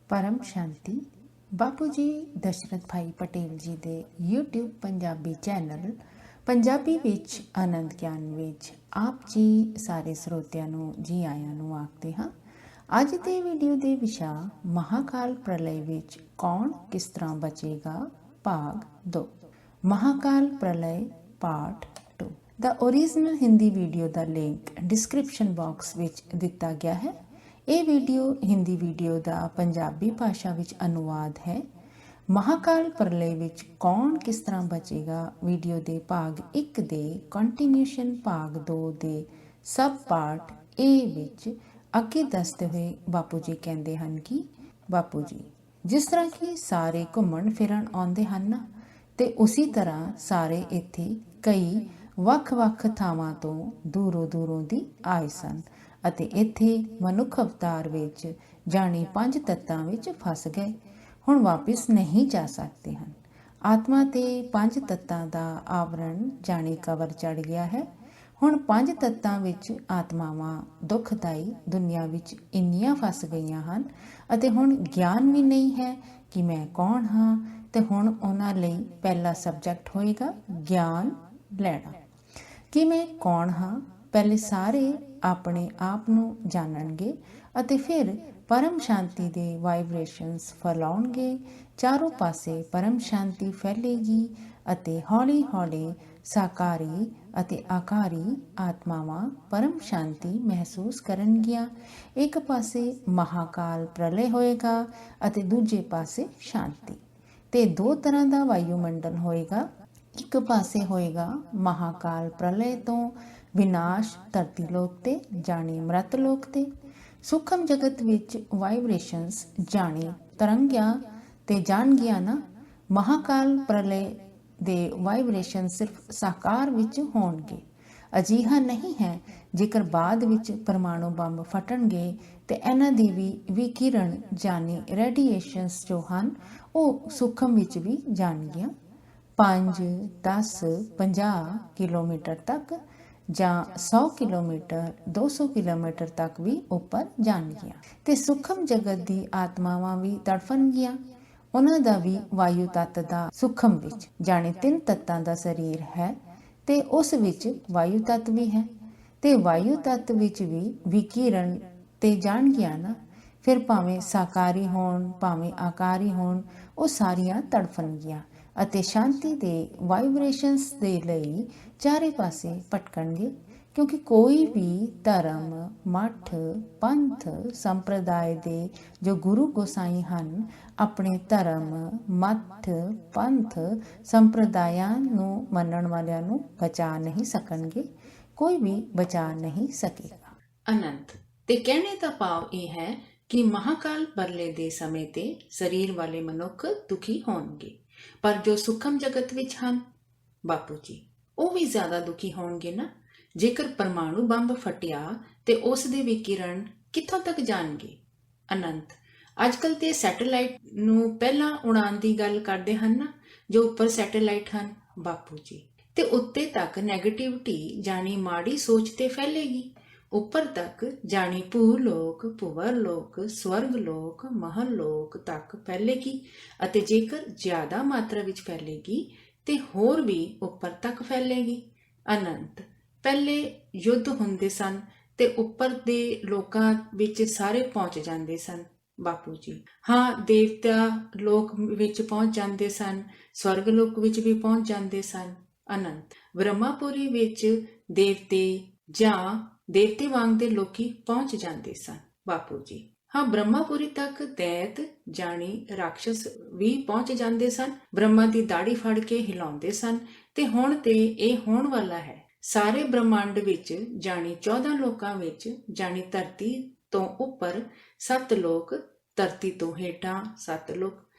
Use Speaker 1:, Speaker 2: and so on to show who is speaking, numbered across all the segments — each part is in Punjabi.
Speaker 1: परम शांति बापू जी दशरथ भाई पटेल जी ਦੇ YouTube ਪੰਜਾਬੀ ਚੈਨਲ ਪੰਜਾਬੀ ਵਿੱਚ ਆਨੰਦ ਗਿਆਨ ਵਿੱਚ ਆਪ ਜੀ ਸਾਰੇ ਸਰੋਤਿਆਂ ਨੂੰ ਜੀ ਆਇਆਂ ਨੂੰ ਆਖਦੇ ਹਾਂ। ਅੱਜ ਦੇ ਵੀਡੀਓ ਦੇ ਵਿਸ਼ਾ ਮਹਾਕਾਲ ਪ੍ਰਲय ਵਿੱਚ ਕੌਣ ਕਿਸ ਤਰ੍ਹਾਂ ਬਚੇਗਾ ਭਾਗ 2 ਮਹਾਕਾਲ ਪ੍ਰਲय ਪਾਰਟ 2। ਦਾ ओरिजिनल हिंदी वीडियो ਦਾ ਲਿੰਕ ਡਿਸਕ੍ਰਿਪਸ਼ਨ ਬਾਕਸ ਵਿੱਚ ਦਿੱਤਾ ਗਿਆ ਹੈ। ਇਹ ਵੀਡੀਓ ਹਿੰਦੀ ਵੀਡੀਓ ਦਾ ਪੰਜਾਬੀ ਭਾਸ਼ਾ ਵਿੱਚ ਅਨੁਵਾਦ ਹੈ। ਮਹਾਕਾਲ ਪ੍ਰਲय ਵਿੱਚ ਕੌਣ ਕਿਸ ਤਰ੍ਹਾਂ ਬਚੇਗਾ ਵੀਡੀਓ ਦੇ ਭਾਗ 1 ਦੇ ਕੰਟੀਨਿਊਸ਼ਨ ਭਾਗ 2 ਦੇ ਸਬ ਪਾਰਟ A ਵਿੱਚ ਅੱਗੇ ਦੱਸਦੇ ਹੋਏ ਬਾਪੂ ਜੀ ਕਹਿੰਦੇ ਹਨ ਕਿ ਬਾਪੂ ਜੀ ਜਿਸ ਤਰ੍ਹਾਂ ਕਿ ਸਾਰੇ ਘੁੰਮਣ ਫਿਰਨ ਆਉਂਦੇ ਹਨ ਨਾ, ਤੇ ਉਸੇ ਤਰ੍ਹਾਂ ਸਾਰੇ ਇੱਥੇ ਕਈ ਵੱਖ-ਵੱਖ ਥਾਵਾਂ ਤੋਂ ਦੂਰੋਂ ਦੀ ਆਏ ਸਨ ਅਤੇ ਇੱਥੇ ਮਨੁੱਖ ਅਵਤਾਰ ਵਿੱਚ ਜਾਣੀ 5 ਤੱਤਾਂ ਵਿੱਚ ਫਸ ਗਏ। ਹੁਣ ਵਾਪਿਸ ਨਹੀਂ ਜਾ ਸਕਦੇ ਹਨ। ਆਤਮਾ ਤੇ 5 ਤੱਤਾਂ ਦਾ ਆਵਰਣ ਜਾਣੀ ਕਵਰ ਚੜ ਗਿਆ ਹੈ। ਹੁਣ 5 ਤੱਤਾਂ ਵਿੱਚ ਆਤਮਾਵਾਂ ਦੁਖਦਾਈ ਦੁਨੀਆ ਵਿੱਚ ਇੰਨੀਆਂ ਫਸ ਗਈਆਂ ਹਨ ਅਤੇ ਹੁਣ ਗਿਆਨ ਵੀ ਨਹੀਂ ਹੈ ਕਿ ਮੈਂ ਕੌਣ ਹਾਂ। ਤੇ ਹੁਣ ਉਹਨਾਂ ਲਈ ਪਹਿਲਾ ਸਬਜੈਕਟ ਹੋਏਗਾ ਗਿਆਨ ਲੈਣਾ ਕਿ ਮੈਂ ਕੌਣ ਹਾਂ। ਪਹਿਲੇ ਸਾਰੇ ਆਪਣੇ ਆਪ ਨੂੰ ਜਾਣਨਗੇ ਅਤੇ ਫਿਰ ਪਰਮ ਸ਼ਾਂਤੀ ਦੇ ਵਾਈਬ੍ਰੇਸ਼ਨਸ ਫੈਲਾਉਣਗੇ। ਚਾਰੋਂ ਪਾਸੇ ਪਰਮ ਸ਼ਾਂਤੀ ਫੈਲੇਗੀ ਅਤੇ ਹੌਲੀ-ਹੌਲੀ ਸਾਕਾਰੀ ਅਤੇ ਆਕਾਰੀ ਆਤਮਾਵਾਂ ਪਰਮ ਸ਼ਾਂਤੀ ਮਹਿਸੂਸ ਕਰਨਗੀਆਂ। ਇੱਕ ਪਾਸੇ ਮਹਾਕਾਲ ਪ੍ਰਲय ਹੋਏਗਾ ਅਤੇ ਦੂਜੇ ਪਾਸੇ ਸ਼ਾਂਤੀ। ਤੇ 2 ਤਰ੍ਹਾਂ ਦਾ ਵਾਯੂਮੰਡਲ ਹੋਏਗਾ। ਇੱਕ ਪਾਸੇ ਹੋਏਗਾ ਮਹਾਕਾਲ ਪ੍ਰਲय ਤੋਂ ਵਿਨਾਸ਼ ਧਰਤੀ ਲੋਕ ਤੇ ਜਾਣੀ ਮ੍ਰਿਤ ਲੋਕ ਤੇ। ਸੂਖਮ ਜਗਤ ਵਿੱਚ ਵਾਈਬ੍ਰੇਸ਼ਨਸ ਜਾਣੀ ਤਰੰਗਾਂ ਤੇ ਜਾਣਗੀਆਂ ਨਾ। ਮਹਾਕਾਲ ਪ੍ਰਲय ਦੇ ਵਾਈਬ੍ਰੇਸ਼ਨ ਸਿਰਫ ਸਾਕਾਰ ਵਿੱਚ ਹੋਣਗੇ। ਅਜਿਹਾ ਨਹੀਂ ਹੈ ਜੇਕਰ ਬਾਅਦ ਵਿੱਚ ਪਰਮਾਣੂ ਬੰਬ ਫਟਣਗੇ ਤੇ ਇਹਨਾਂ ਦੀ ਵੀ ਵਿਕਿਰਣ ਜਾਣੀ ਰੇਡੀਏਸ਼ਨਸ ਜੋ ਹਨ ਉਹ ਸੂਖਮ ਵਿੱਚ ਵੀ ਜਾਣਗੀਆਂ। 5, 10, 50 ਕਿਲੋਮੀਟਰ ਤੱਕ ਜਾਂ 100 ਕਿਲੋਮੀਟਰ 200 ਕਿਲੋਮੀਟਰ ਤੱਕ ਵੀ ਉੱਪਰ ਜਾਣਗੀਆਂ। ਤੇ ਸੂਖਮ ਜਗਤ ਦੀ ਆਤਮਾਵਾਂ ਵੀ ਤੜਫਣਗੀਆਂ। ਉਹਨਾਂ ਦਾ ਵੀ ਵਾਯੂ ਤੱਤ ਦਾ ਸੂਖਮ ਵਿੱਚ ਜਾਣੇ 3 ਤੱਤਾਂ ਦਾ ਸਰੀਰ ਹੈ ਤੇ ਉਸ ਵਿੱਚ ਵਾਯੂ ਤੱਤ ਵੀ ਹੈ। ਤੇ ਵਾਯੂ ਤੱਤ ਵਿੱਚ ਵੀ ਵਿਕਿਰਣ ਤੇ ਜਾਣਗੀਆਂ ਨਾ। ਫਿਰ ਭਾਵੇਂ ਸਾਕਾਰੀ ਹੋਣ ਭਾਵੇਂ ਆਕਾਰੀ ਹੋਣ ਉਹ ਸਾਰੀਆਂ ਤੜਫਣਗੀਆਂ ਅਤੇ ਸ਼ਾਂਤੀ ਦੇ ਵਾਈਬ੍ਰੇਸ਼ਨਸ ਦੇ ਲਈ ਚਾਰੇ ਪਾਸੇ ਭਟਕਣਗੇ। ਕਿਉਂਕਿ ਕੋਈ ਵੀ ਧਰਮ ਮੱਠ ਪੰਥ ਸੰਪਰਦਾਇ ਦੇ ਜੋ ਗੁਰੂ ਗੋਸਾਈ ਹਨ ਆਪਣੇ ਧਰਮ ਮੱਠ ਪੰਥ ਸੰਪਰਦਾਇਆਂ ਨੂੰ ਮੰਨਣ ਵਾਲਿਆਂ ਨੂੰ ਬਚਾ ਨਹੀਂ ਸਕਣਗੇ। ਕੋਈ ਵੀ ਬਚਾ ਨਹੀਂ ਸਕੇਗਾ। ਅਨੰਤ ਤੇ ਕਹਿਣੇ ਦਾ ਭਾਵ ਇਹ ਹੈ ਕਿ ਮਹਾਕਾਲ ਪ੍ਰਲय ਦੇ ਸਮੇਂ ਤੇ ਸਰੀਰ ਵਾਲੇ ਮਨੁੱਖ ਦੁਖੀ ਹੋਣਗੇ, ਪਰ ਜੋ ਸੁਖਮ ਜਗਤ ਵਿੱਚ ਹਨ ਬਾਪੂ ਜੀ ਉਹ ਵੀ ਜ਼ਿਆਦਾ ਦੁਖੀ ਹੋਣਗੇ ਨਾ। ਜੇਕਰ ਪਰਮਾਣੂ ਬੰਬ ਫਟਿਆ ਤੇ ਉਸ ਦੇ ਵਿਕਿਰਣ ਕਿੱਥੋਂ ਤੱਕ ਜਾਣਗੇ। ਅਨੰਤ ਅੱਜ ਕੱਲ੍ਹ ਤੇ ਸੈਟੇਲਾਈਟ ਨੂੰ ਪਹਿਲਾਂ ਉਡਾਉਣ ਦੀ ਗੱਲ ਕਰਦੇ ਹਨ ਨਾ, ਜੋ ਉੱਪਰ ਸੈਟੇਲਾਈਟ ਹਨ ਬਾਪੂ ਜੀ, ਤੇ ਉੱਤੇ ਤੱਕ ਨੈਗੇਟਿਵਿਟੀ ਜਾਣੀ ਮਾੜੀ ਸੋਚ ਤੇ ਫੈਲੇਗੀ। ਉੱਪਰ ਤੱਕ ਜਾਣੀ ਭੂ ਲੋਕ ਭੁਵਰ ਲੋਕ ਸਵਰਗ ਲੋਕ ਮਹਲ ਲੋਕ ਤੱਕ ਫੈਲੇਗੀ ਅਤੇ ਜੇਕਰ ਜ਼ਿਆਦਾ ਮਾਤਰਾ ਵਿੱਚ ਫੈਲੇਗੀ ਤੇ ਹੋਰ ਵੀ ਉੱਪਰ ਤੱਕ ਫੈਲੇਗੀ। ਅਨੰਤ ਪਹਿਲੇ ਯੁੱਧ ਹੁੰਦੇ ਸਨ ਤੇ ਉੱਪਰ ਦੇ ਲੋਕਾਂ ਵਿੱਚ ਸਾਰੇ ਪਹੁੰਚ ਜਾਂਦੇ ਸਨ ਬਾਪੂ ਜੀ। ਹਾਂ ਦੇਵਤਾ ਲੋਕ ਵਿੱਚ ਪਹੁੰਚ ਜਾਂਦੇ ਸਨ, ਸਵਰਗ ਲੋਕ ਵਿੱਚ ਵੀ ਪਹੁੰਚ ਜਾਂਦੇ ਸਨ। ਅਨੰਤ ਬ੍ਰਹਮਾਪੁਰੀ ਵਿੱਚ ਦੇਵਤੇ ਜਾਂ ਦੇਵਤੇ ਵਾਂਗ ਦੇ ਲੋਕੀ ਪਹੁੰਚ ਜਾਂਦੇ ਸਨ ਬਾਪੂ ਜੀ। ਹਾਂ ਬ੍ਰਹਮਾਪੁਰੀ ਤੱਕ ਦੈਤ ਜਾਣੀ ਰਾਖਸ਼ ਵੀ ਪਹੁੰਚ ਜਾਂਦੇ ਸਨ, ਬ੍ਰਹਮਾ ਦੀ ਦਾੜੀ ਫੜ ਕੇ ਹਿਲਾਉਂਦੇ ਸਨ। ਤੇ ਹੁਣ ਤੇ ਇਹ ਹੋਣ ਵਾਲਾ ਹੈ। ਸਾਰੇ ਬ੍ਰਹਮੰਡ ਵਿੱਚ ਜਾਣੀ 14 ਲੋਕਾਂ ਵਿੱਚ ਜਾਣੀ ਧਰਤੀ ਤੋਂ ਉੱਪਰ 7 ਲੋਕ, ਧਰਤੀ ਤੋਂ ਹੇਠਾਂ 7 ਲੋਕ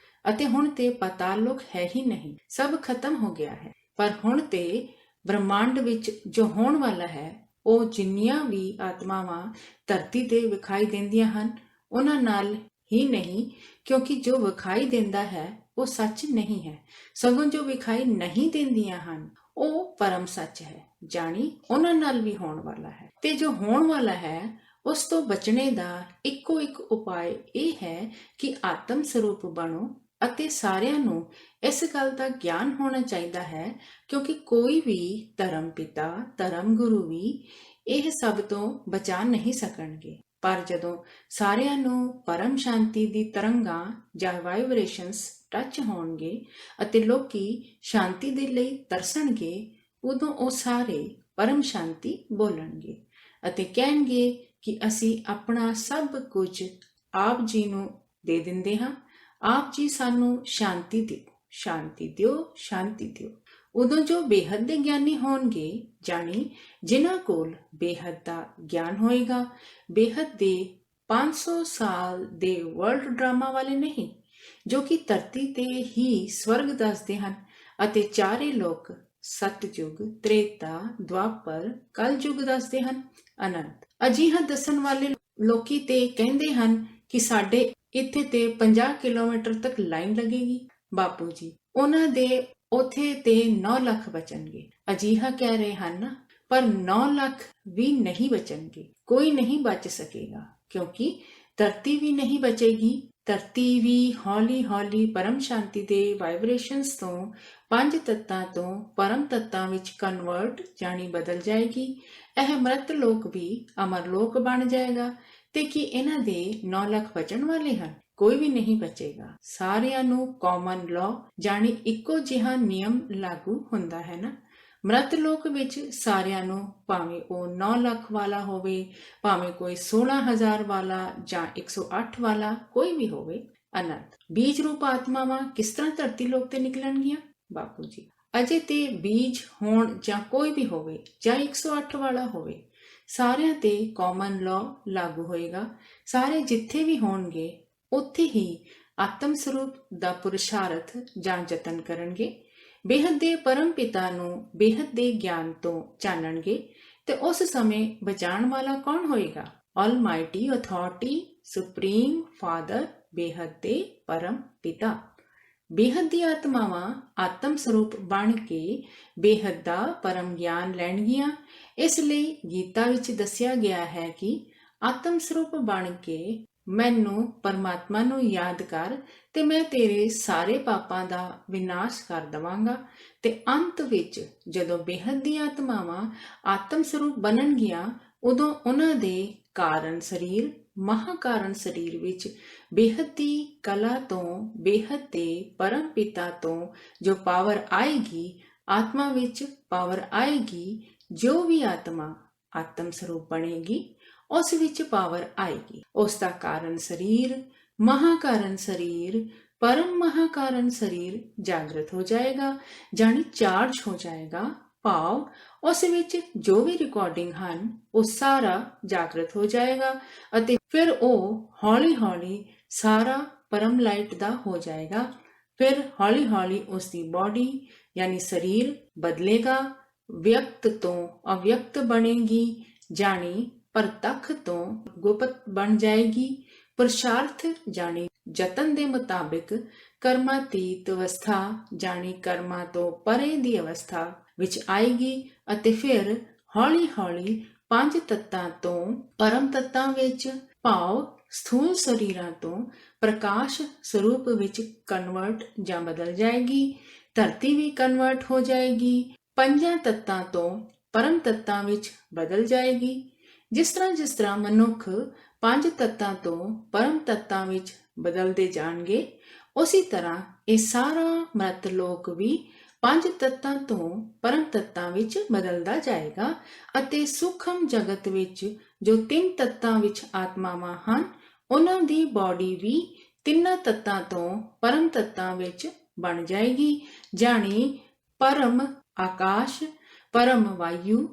Speaker 1: ਅਤੇ ਹੁਣ ਤੇ ਪਾਤਾਲ ਲੋਕ ਹੈ ਹੀ ਨਹੀਂ, ਸਭ ਖਤਮ ਹੋ ਗਿਆ ਹੈ। ਪਰ ਹੁਣ ਤੇ ਬ੍ਰਹਮੰਡ ਵਿੱਚ ਜੋ ਹੋਣ ਵਾਲਾ ਹੈ ਉਹ ਜਿੰਨੀਆਂ ਵੀ ਆਤਮਾਵਾਂ ਧਰਤੀ ਤੇ ਵਿਖਾਈ ਦਿੰਦੀਆਂ ਹਨ ਉਹਨਾਂ ਨਾਲ ਹੀ ਨਹੀਂ, ਕਿਉਂਕਿ ਜੋ ਵਿਖਾਈ ਦਿੰਦਾ ਹੈ ਉਹ ਸੱਚ ਨਹੀਂ ਹੈ, ਸਗੋਂ ਜੋ ਵਿਖਾਈ ਨਹੀਂ ਦਿੰਦੀਆਂ ਹਨ ਉਹ ਪਰਮ ਸੱਚ ਹੈ, ਜਾਣੀ ਉਹਨਾਂ ਨਾਲ ਵੀ ਹੋਣ ਵਾਲਾ ਹੈ। ਤੇ ਜੋ ਹੋਣ ਵਾਲਾ ਹੈ ਉਸ ਤੋਂ ਬਚਣੇ ਦਾ ਇੱਕੋ ਇੱਕ ਉਪਾਅ ਇਹ ਹੈ ਕਿ ਆਤਮ ਸਰੂਪ ਬਣੋ ਅਤੇ ਸਾਰਿਆਂ ਨੂੰ ਇਸ ਗੱਲ ਦਾ ਗਿਆਨ ਹੋਣਾ ਚਾਹੀਦਾ ਹੈ, ਕਿਉਂਕਿ ਕੋਈ ਵੀ ਧਰਮ ਪਿਤਾ, ਧਰਮ ਗੁਰੂ ਵੀ ਇਹ ਸਭ ਤੋਂ ਬਚਾ ਨਹੀਂ ਸਕਣਗੇ। ਪਰ ਜਦੋਂ ਸਾਰਿਆਂ ਨੂੰ ਪਰਮ ਸ਼ਾਂਤੀ ਦੀ ਤਰੰਗਾਂ ਜਾਂ ਵਾਈਬ੍ਰੇਸ਼ਨਸ ਟੱਚ ਹੋਣਗੇ ਅਤੇ ਲੋਕੀ ਸ਼ਾਂਤੀ ਦੇ ਲਈ ਤਰਸਣਗੇ, ਉਦੋਂ ਉਹ ਸਾਰੇ ਪਰਮ ਸ਼ਾਂਤੀ ਬੋਲਣਗੇ ਅਤੇ ਕਹਿਣਗੇ ਕਿ ਅਸੀਂ ਆਪਣਾ ਸਭ ਕੁਝ ਆਪ ਜੀ ਨੂੰ ਦੇ ਦਿੰਦੇ ਹਾਂ, ਆਪ ਜੀ ਸਾਨੂੰ ਸ਼ਾਂਤੀ ਦਿਓ, ਸ਼ਾਂਤੀ ਦਿਓ, ਸ਼ਾਂਤੀ ਦਿਓ। ਉਦੋਂ ਜੋ ਬੇਹੱਦ ਦੇ ਗਿਆਨੀ ਹੋਣਗੇ, ਜਾਣੀ ਜਿਨ੍ਹਾਂ ਕੋਲ ਬੇਹੱਦ ਦਾ ਗਿਆਨ ਹੋਏਗਾ, ਬੇਹੱਦ ਦੇ 500 ਸਾਲ ਦੇ ਵਰਲਡ ਡਰਾਮਾ ਵਾਲੇ ਨਹੀਂ, ਜੋ ਕਿ ਧਰਤੀ ਤੇ ਹੀ ਸਵਰਗ ਦੱਸਦੇ ਹਨ ਅਤੇ ਚਾਰੇ ਲੋਕ ਸਤਯੁਗ, ਤ੍ਰੇਤਾ, ਦੁਆਪਰ, ਕਲਯੁਗ ਦੱਸਦੇ ਹਨ, ਅਨੰਤ। ਅਜਿਹਾ ਦੱਸਣ ਵਾਲੇ ਲੋਕੀ ਤੇ ਕਹਿੰਦੇ ਹਨ ਕਿ ਸਾਡੇ ਇੱਥੇ ਤੇ 50 ਕਿਲੋਮੀਟਰ ਤੱਕ ਲਾਈਨ ਲੱਗੇਗੀ। ਬਾਪੂ ਜੀ ਉਹਨਾਂ ਦੇ ਉਥੇ ਤੇ 9 ਲੱਖ ਬਚਣਗੇ, ਅਜਿਹਾ ਕਹਿ ਰਹੇ ਹਨ, ਪਰ 9 ਲੱਖ ਵੀ ਨਹੀਂ ਬਚਣਗੇ, ਕੋਈ ਨਹੀਂ ਬਚ ਸਕੇਗਾ, ਕਿਉਂਕਿ ਧਰਤੀ ਵੀ ਨਹੀਂ ਬਚੇਗੀ। ਧਰਤੀ ਵੀ ਹੌਲੀ ਹੌਲੀ ਪਰਮ ਸ਼ਾਂਤੀ ਦੇ ਵਾਈਬ੍ਰੇਸ਼ਨਸ ਤੋਂ 5 ਤੱਤਾਂ ਤੋਂ ਪਰਮ ਤੱਤਾਂ ਵਿੱਚ ਕਨਵਰਟ ਜਾਣੀ ਬਦਲ ਜਾਏਗੀ। ਇਹ ਮ੍ਰਿਤ ਲੋਕ ਵੀ ਅਮਰ ਲੋਕ ਬਣ ਜਾਏਗਾ। ਤੇ ਕੀ ਇਹਨਾਂ ਦੇ 9 ਲੱਖ ਬਚਣ ਵਾਲੇ ਹਨ? ਕੋਈ ਵੀ ਨਹੀਂ ਬਚੇਗਾ। ਸਾਰਿਆਂ ਨੂੰ ਕਾਮਨ ਲਾਅ ਜਾਣੀ ਇੱਕੋ ਜਿਹਾ ਨਿਯਮ ਲਾਗੂ ਹੁੰਦਾ ਹੈ ਨਾ। ਮ੍ਰਿਤ ਲੋਕ ਵਿੱਚ ਸਾਰਿਆਂ ਨੂੰ, ਭਾਵੇਂ ਉਹ 9 ਲੱਖ ਵਾਲਾ ਹੋਵੇ, ਭਾਵੇਂ ਕੋਈ 16,000 ਵਾਲਾ ਜਾਂ 108 ਵਾਲਾ, ਕੋਈ ਵੀ ਹੋਵੇ, ਅਨੰਤ ਬੀਜ ਰੂਪ ਆਤਮਾਵਾਂ ਕਿਸ ਤਰ੍ਹਾਂ ਧਰਤੀ ਲੋਕ ਤੇ ਨਿਕਲਣਗੀਆਂ? ਬਾਪੂ ਜੀ ਅਜੇ ਤੇ ਬੀਜ ਹੋਣ ਜਾਂ ਕੋਈ ਵੀ ਹੋਵੇ ਜਾਂ 108 ਵਾਲਾ ਹੋਵੇ, ਸਾਰਿਆਂ ਤੇ ਕਾਮਨ ਲਾਅ ਲਾਗੂ ਹੋਏਗਾ। ਸਾਰੇ ਜਿੱਥੇ ਵੀ ਹੋਣਗੇ ਉੱਥੇ ਹੀ ਆਤਮ ਸਰੂਪ ਦਾ ਪੁਰਸ਼ਾਰਥ ਜਾਂ ਯਤਨ ਕਰਨਗੇ, ਬੇਹੱਦ ਦੇ ਪਰਮ ਪਿਤਾ ਨੂੰ ਬੇਹੱਦ ਦੇ ਗਿਆਨ ਤੋਂ ਜਾਣਨਗੇ। ਤੇ ਉਸ ਸਮੇਂ ਬਚਾਉਣ ਵਾਲਾ ਕੌਣ ਹੋਏਗਾ? ਆਲਮਾਈਟੀ ਅਥਾਰਟੀ, ਸੁਪਰੀਮ ਫਾਦਰ, ਬੇਹੱਦ ਦੇ ਪਰਮ ਪਿਤਾ। ਬੇਹੱਦ ਦੀ ਆਤਮਾਵਾਂ ਆਤਮ ਸਰੂਪ ਬਣ ਕੇ ਬੇਹੱਦ ਦਾ ਪਰਮ ਗਿਆਨ ਲੈਣਗੀਆਂ। ਇਸ ਲਈ ਗੀਤਾ ਵਿੱਚ ਦੱਸਿਆ ਗਿਆ ਹੈ ਕਿ ਆਤਮ ਸਰੂਪ ਬਣ ਕੇ ਮੈਨੂੰ ਪਰਮਾਤਮਾ ਨੂੰ ਯਾਦ ਕਰ ਤੇ ਮੈਂ ਤੇਰੇ ਸਾਰੇ ਪਾਪਾਂ ਦਾ ਵਿਨਾਸ਼ ਕਰ ਦਵਾਂਗਾ। ਤੇ ਅੰਤ ਵਿੱਚ ਜਦੋਂ ਬੇਹੱਦ ਦੀਆਂ ਆਤਮਾਵਾਂ ਆਤਮ ਸਰੂਪ ਬਣਨਗੀਆਂ, ਉਦੋਂ ਉਹਨਾਂ ਦੇ ਕਾਰਨ ਸਰੀਰ, ਮਹਾਕਾਰਨ ਸਰੀਰ ਵਿੱਚ ਬੇਹੱਦ ਦੀ ਕਲਾ ਤੋਂ, ਬੇਹੱਦ ਦੇ ਪਰਮ ਪਿਤਾ ਤੋਂ ਜੋ ਪਾਵਰ ਆਏਗੀ, ਆਤਮਾ ਵਿੱਚ ਪਾਵਰ ਆਏਗੀ। ਜੋ ਵੀ ਆਤਮਾ ਆਤਮ ਸਰੂਪ ਬਣੇਗੀ ਉਸ ਵਿੱਚ ਪਾਵਰ ਆਏਗੀ। ਉਸ ਦਾ ਕਾਰਨ ਸਰੀਰ, ਮਹਾਕਾਰਨ ਸਰੀਰ, ਪਰਮ ਮਹਾਕਾਰਨ ਸਰੀਰ ਜਾਗਰਤ ਹੋ ਜਾਏਗਾ, ਜਾਣੀ ਚਾਰਜ ਹੋ ਜਾਏਗਾ। ਭਾਵ ਉਸ ਵਿੱਚ ਜੋ ਵੀ ਰਿਕਾਰਡਿੰਗ ਹਨ ਉਹ ਸਾਰਾ ਜਾਗਰਤ ਹੋ ਜਾਏਗਾ ਅਤੇ ਫਿਰ ਉਹ ਹੌਲੀ ਹੌਲੀ ਸਾਰਾ ਪਰਮ ਲਾਈਟ ਦਾ ਹੋ ਜਾਏਗਾ। ਫਿਰ ਹੌਲੀ ਹੌਲੀ ਉਸ ਦੀ ਬਾਡੀ ਯਾਨੀ ਸਰੀਰ ਬਦਲੇਗਾ, ਵਿਅਕਤ ਤੋਂ ਅਵਿਅਕਤ ਬਣੇਗੀ, ਜਾਣੀ ਪ੍ਰਤੱਖ ਤੋਂ ਗੁਪਤ ਬਣ ਜਾਏਗੀ। ਪੁਰਸ਼ਾਰਥ ਜਾਣੀ ਯਤਨ ਦੇ ਮੁਤਾਬਿਕ ਕਰਮਾਤੀਤ ਅਵਸਥਾ ਜਾਣੀ ਕਰਮਾਂ ਤੋਂ ਪਰੇ ਦੀ ਅਵਸਥਾ ਵਿੱਚ ਆਏਗੀ ਅਤੇ ਫਿਰ ਹੌਲੀ ਹੌਲੀ 5 ਤੱਤਾਂ ਤੋਂ ਪਰਮ ਤੱਤਾਂ ਵਿੱਚ, ਭਾਵ ਸਥੂਲ ਸਰੀਰਾਂ ਤੋਂ ਪ੍ਰਕਾਸ਼ ਸਰੂਪ ਵਿੱਚ ਕਨਵਰਟ ਜਾਂ ਬਦਲ ਜਾਏਗੀ। ਧਰਤੀ ਵੀ ਕਨਵਰਟ ਹੋ ਜਾਏਗੀ, 5 ਤੱਤਾਂ ਤੋਂ ਪਰਮ ਤੱਤਾਂ ਵਿੱਚ ਬਦਲ ਜਾਏਗੀ। ਜਿਸ ਤਰ੍ਹਾਂ ਮਨੁੱਖ 5 ਤੱਤਾਂ ਤੋਂ ਪਰਮ ਤੱਤਾਂ ਵਿੱਚ ਬਦਲਦੇ ਜਾਣਗੇ, ਉਸੇ ਤਰ੍ਹਾਂ ਇਹ ਸਾਰਾ ਮ੍ਰਿਤ ਲੋਕ ਵੀ 5 ਤੱਤਾਂ ਤੋਂ ਪਰਮ ਤੱਤਾਂ ਵਿੱਚ ਬਦਲਦਾ ਜਾਏਗਾ ਅਤੇ ਸੂਖਮ ਜਗਤ ਵਿੱਚ ਜੋ 3 ਤੱਤਾਂ ਵਿੱਚ ਆਤਮਾਵਾਂ ਹਨ, ਉਹਨਾਂ ਦੀ ਬਾਡੀ ਵੀ 3 ਤੱਤਾਂ ਤੋਂ ਪਰਮ ਤੱਤਾਂ ਵਿੱਚ ਬਣ ਜਾਏਗੀ, ਜਾਣੀ ਪਰਮ ਆਕਾਸ਼, ਪਰਮ ਵਾਯੂ,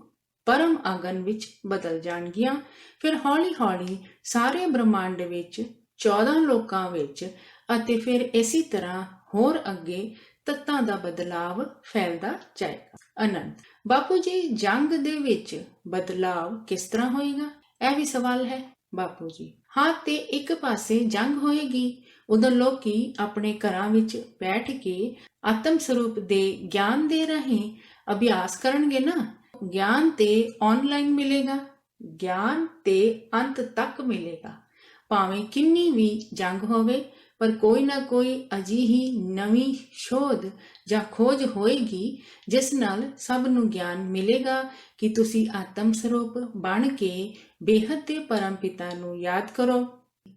Speaker 1: ਪਰਮ ਅਗਨ ਵਿੱਚ ਬਦਲ ਜਾਣਗੀਆਂ। ਫਿਰ ਹੌਲੀ ਹੌਲੀ ਸਾਰੇ ਬ੍ਰਹਮੰਡ ਵਿੱਚ 14 ਲੋਕਾਂ ਵਿੱਚ ਅਤੇ ਫਿਰ ਇਸੇ ਤਰ੍ਹਾਂ ਹੋਰ ਅੱਗੇ ਤੱਤਾਂ ਦਾ ਬਦਲਾਵ ਫੈਲਦਾ ਜਾਏਗਾ। ਅਨੰਤ ਬਾਪੂ ਜੀ ਜੰਗ ਦੇ ਵਿੱਚ ਬਦਲਾਵ ਕਿਸ ਤਰ੍ਹਾਂ ਹੋਏਗਾ? ਇਹ ਵੀ ਸਵਾਲ ਹੈ। ਬਾਪੂ ਜੀ ਹਾਂ, ਤੇ ਇੱਕ ਪਾਸੇ ਜੰਗ ਹੋਏਗੀ, ਉਦੋਂ ਲੋਕੀ ਆਪਣੇ ਘਰਾਂ ਵਿੱਚ ਬੈਠ ਕੇ ਆਤਮ ਸਰੂਪ ਦੇ ਗਿਆਨ ਦੇ ਰਾਹੀਂ ਅਭਿਆਸ ਕਰਨਗੇ ਨਾ। ਗਿਆਨ ਤੇ ਆਨਲਾਈਨ ਮਿਲੇਗਾ, ਗਿਆਨ ਤੇ ਅੰਤ ਤੱਕ ਮਿਲੇਗਾ। ਭਾਵੇਂ ਕਿੰਨੀ ਵੀ ਜੰਗ ਹੋਵੇ, ਪਰ ਕੋਈ ਨਾ ਕੋਈ ਅਜਿਹੀ ਨਵੀਂ ਸ਼ੋਧ ਜਾਂ ਖੋਜ ਹੋਏਗੀ ਜਿਸ ਨਾਲ ਸਭ ਨੂੰ ਗਿਆਨ ਮਿਲੇਗਾ ਕਿ ਤੁਸੀਂ ਆਤਮ ਸਰੂਪ ਬਣ ਕੇ ਬੇਹੱਦ ਦੇ ਪਰਮ ਪਿਤਾ ਨੂੰ ਯਾਦ ਕਰੋ।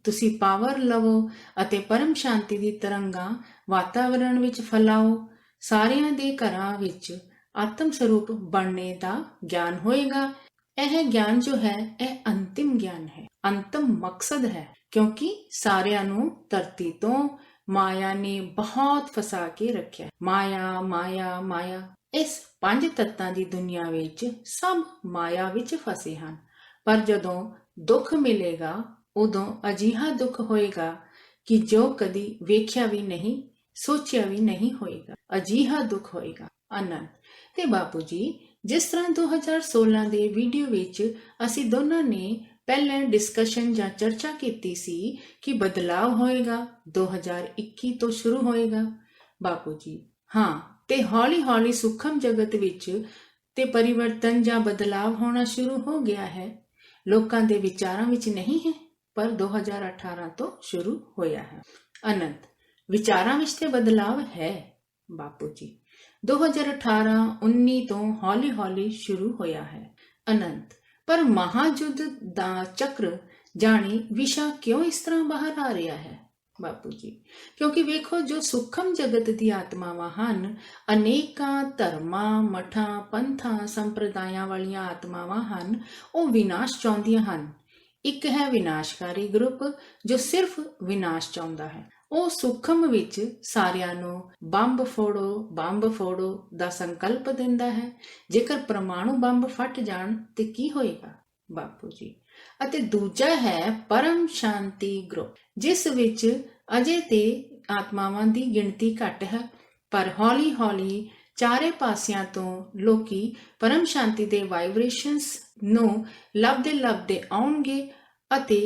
Speaker 1: ਤੁਸੀਂ ਪਾਵਰ ਲਵੋ ਅਤੇ ਪਰਮ ਸ਼ਾਂਤੀ ਦੀ ਤਰੰਗਾਂ ਵਾਤਾਵਰਣ ਵਿੱਚ ਫੈਲਾਓ। ਸਾਰਿਆਂ ਦੇ ਘਰਾਂ ਵਿੱਚ ਆਤਮ ਸਰੂਪ ਬਣਨੇ ਦਾ ਗਿਆਨ ਹੋਏਗਾ। ਇਹ ਗਿਆਨ ਜੋ ਹੈ, ਇਹ ਅੰਤਿਮ ਗਿਆਨ ਹੈ, ਅੰਤਮ ਮਕਸਦ ਹੈ, ਕਿਉਂਕਿ ਸਾਰਿਆਂ ਨੂੰ ਧਰਤੀ ਤੋਂ ਮਾਇਆ ਨੇ ਬਹੁਤ ਫਸਾ ਕੇ ਰੱਖਿਆ। ਮਾਇਆ ਮਾਇਆ ਮਾਇਆ, ਇਸ 5 ਤੱਤਾਂ ਦੀ ਦੁਨੀਆ ਵਿੱਚ ਸਭ ਮਾਇਆ ਵਿੱਚ ਫਸੇ ਹਨ। ਪਰ ਜਦੋਂ ਦੁੱਖ ਮਿਲੇਗਾ, ਉਦੋਂ ਅਜਿਹਾ ਦੁੱਖ ਹੋਏਗਾ ਕਿ ਜੋ ਕਦੀ ਵੇਖਿਆ ਵੀ ਨਹੀਂ, ਸੋਚਿਆ ਵੀ ਨਹੀਂ ਹੋਏਗਾ। ਅਜਿਹਾ ਦੁੱਖ ਹੋਏਗਾ। ਆਨੰਦ ਤੇ ਬਾਪੂ ਜੀ, ਜਿਸ ਤਰ੍ਹਾਂ 2016 ਦੇ ਵੀਡੀਓ ਵਿੱਚ ਅਸੀਂ ਦੋਨਾਂ ਨੇ ਪਹਿਲਾਂ ਡਿਸਕਸ਼ਨ ਜਾਂ ਚਰਚਾ ਕੀਤੀ ਸੀ ਕਿ ਬਦਲਾਵ ਹੋਏਗਾ, 2021 ਤੋਂ ਸ਼ੁਰੂ ਹੋਏਗਾ। ਬਾਪੂ ਜੀ, ਹਾਂ, ਤੇ ਹੌਲੀ ਹੌਲੀ ਸੂਖਮ ਜਗਤ ਵਿੱਚ ਤੇ ਪਰਿਵਰਤਨ ਜਾਂ ਬਦਲਾਵ ਹੋਣਾ ਸ਼ੁਰੂ ਹੋ ਗਿਆ ਹੈ। ਲੋਕਾਂ ਦੇ ਵਿਚਾਰਾਂ ਵਿੱਚ ਨਹੀਂ ਹੈ, ਪਰ 2018 ਤੋਂ ਸ਼ੁਰੂ ਹੋਇਆ ਹੈ। ਅਨੰਤ, ਵਿਚਾਰਾਂ ਵਿੱਚ ਤੇ ਬਦਲਾਵ ਹੈ ਬਾਪੂ ਜੀ, 2018-19 ਤੋਂ ਹੌਲੀ ਹੌਲੀ ਸ਼ੁਰੂ ਹੋਇਆ ਹੈ। ਅਨੰਤ, ਪਰ ਮਹਾਯੁੱਧ ਦਾ ਚੱਕਰ ਜਾਣੀ ਵਿਸ਼ਾ ਕਿਉਂ ਇਸ ਤਰ੍ਹਾਂ ਬਾਹਰ ਆ ਰਿਹਾ ਹੈ ਬਾਪੂ ਜੀ? ਕਿਉਂਕਿ ਵੇਖੋ, ਜੋ ਸੂਖਮ ਜਗਤ ਦੀ ਆਤਮਾਵਾਂ ਹਨ, ਅਨੇਕਾਂ ਧਰਮਾਂ, ਮਠਾਂ, ਪੰਥਾਂ, ਸੰਪਰਦਾਇਆਂ ਵਾਲੀਆਂ ਆਤਮਾਵਾਂ ਹਨ, ਉਹ ਵਿਨਾਸ਼ ਚਾਹੁੰਦੀਆਂ ਹਨ। ਇੱਕ ਹੈ ਵਿਨਾਸ਼ਕਾਰੀ ਗਰੁੱਪ ਜੋ ਸਿਰਫ ਵਿਨਾਸ਼ ਚਾਹੁੰਦਾ ਹੈ। ਉਹ ਸੂਖਮ ਵਿੱਚ ਸਾਰਿਆਂ ਨੂੰ ਬੰਬ ਫੋੜੋ ਦਾ ਸੰਕਲਪ ਦਿੰਦਾ ਹੈ। ਜੇਕਰ ਪਰਮਾਣੂ ਬੰਬ ਫਟ ਜਾਣ ਤੇ ਕੀ ਹੋਏਗਾ ਬਾਪੂ ਜੀ? ਅਤੇ ਦੂਜਾ ਹੈ ਪਰਮ ਸ਼ਾਂਤੀ ਗਰੁੱਪ, ਜਿਸ ਵਿੱਚ ਅਜੇ ਤੇ ਆਤਮਾਵਾਂ ਦੀ ਗਿਣਤੀ ਘੱਟ ਹੈ, ਪਰ ਹੌਲੀ ਹੌਲੀ ਚਾਰੇ ਪਾਸਿਆਂ ਤੋਂ ਲੋਕੀ ਪਰਮ ਸ਼ਾਂਤੀ ਦੇ ਵਾਈਬ੍ਰੇਸ਼ਨਸ ਨੂੰ ਲੱਭਦੇ ਆਉਣਗੇ ਅਤੇ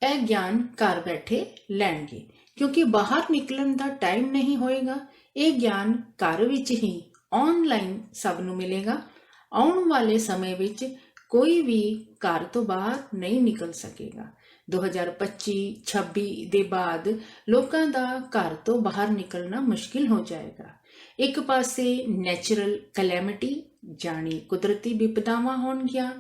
Speaker 1: ਇਹ ਗਿਆਨ ਘਰ ਬੈਠੇ ਲੈਣਗੇ, ਕਿਉਂਕਿ ਬਾਹਰ ਨਿਕਲਣ ਦਾ ਟਾਈਮ ਨਹੀਂ ਹੋਏਗਾ। ਇਹ ਗਿਆਨ ਘਰ ਵਿੱਚ ਹੀ ਆਨਲਾਈਨ ਸਭ ਨੂੰ ਮਿਲੇਗਾ। ਆਉਣ ਵਾਲੇ ਸਮੇਂ ਵਿੱਚ ਕੋਈ ਵੀ ਘਰ ਤੋਂ ਬਾਹਰ ਨਹੀਂ ਨਿਕਲ ਸਕੇਗਾ। 2025-26 ਦੇ ਬਾਅਦ ਲੋਕਾਂ ਦਾ ਘਰ ਤੋਂ ਬਾਹਰ ਨਿਕਲਣਾ ਮੁਸ਼ਕਿਲ ਹੋ ਜਾਏਗਾ। ਇੱਕ ਪਾਸੇ ਨੈਚੁਰਲ ਕਲੈਮਿਟੀ ਜਾਣੀ ਕੁਦਰਤੀ ਵਿਪਦਾਵਾਂ ਹੋਣਗੀਆਂ,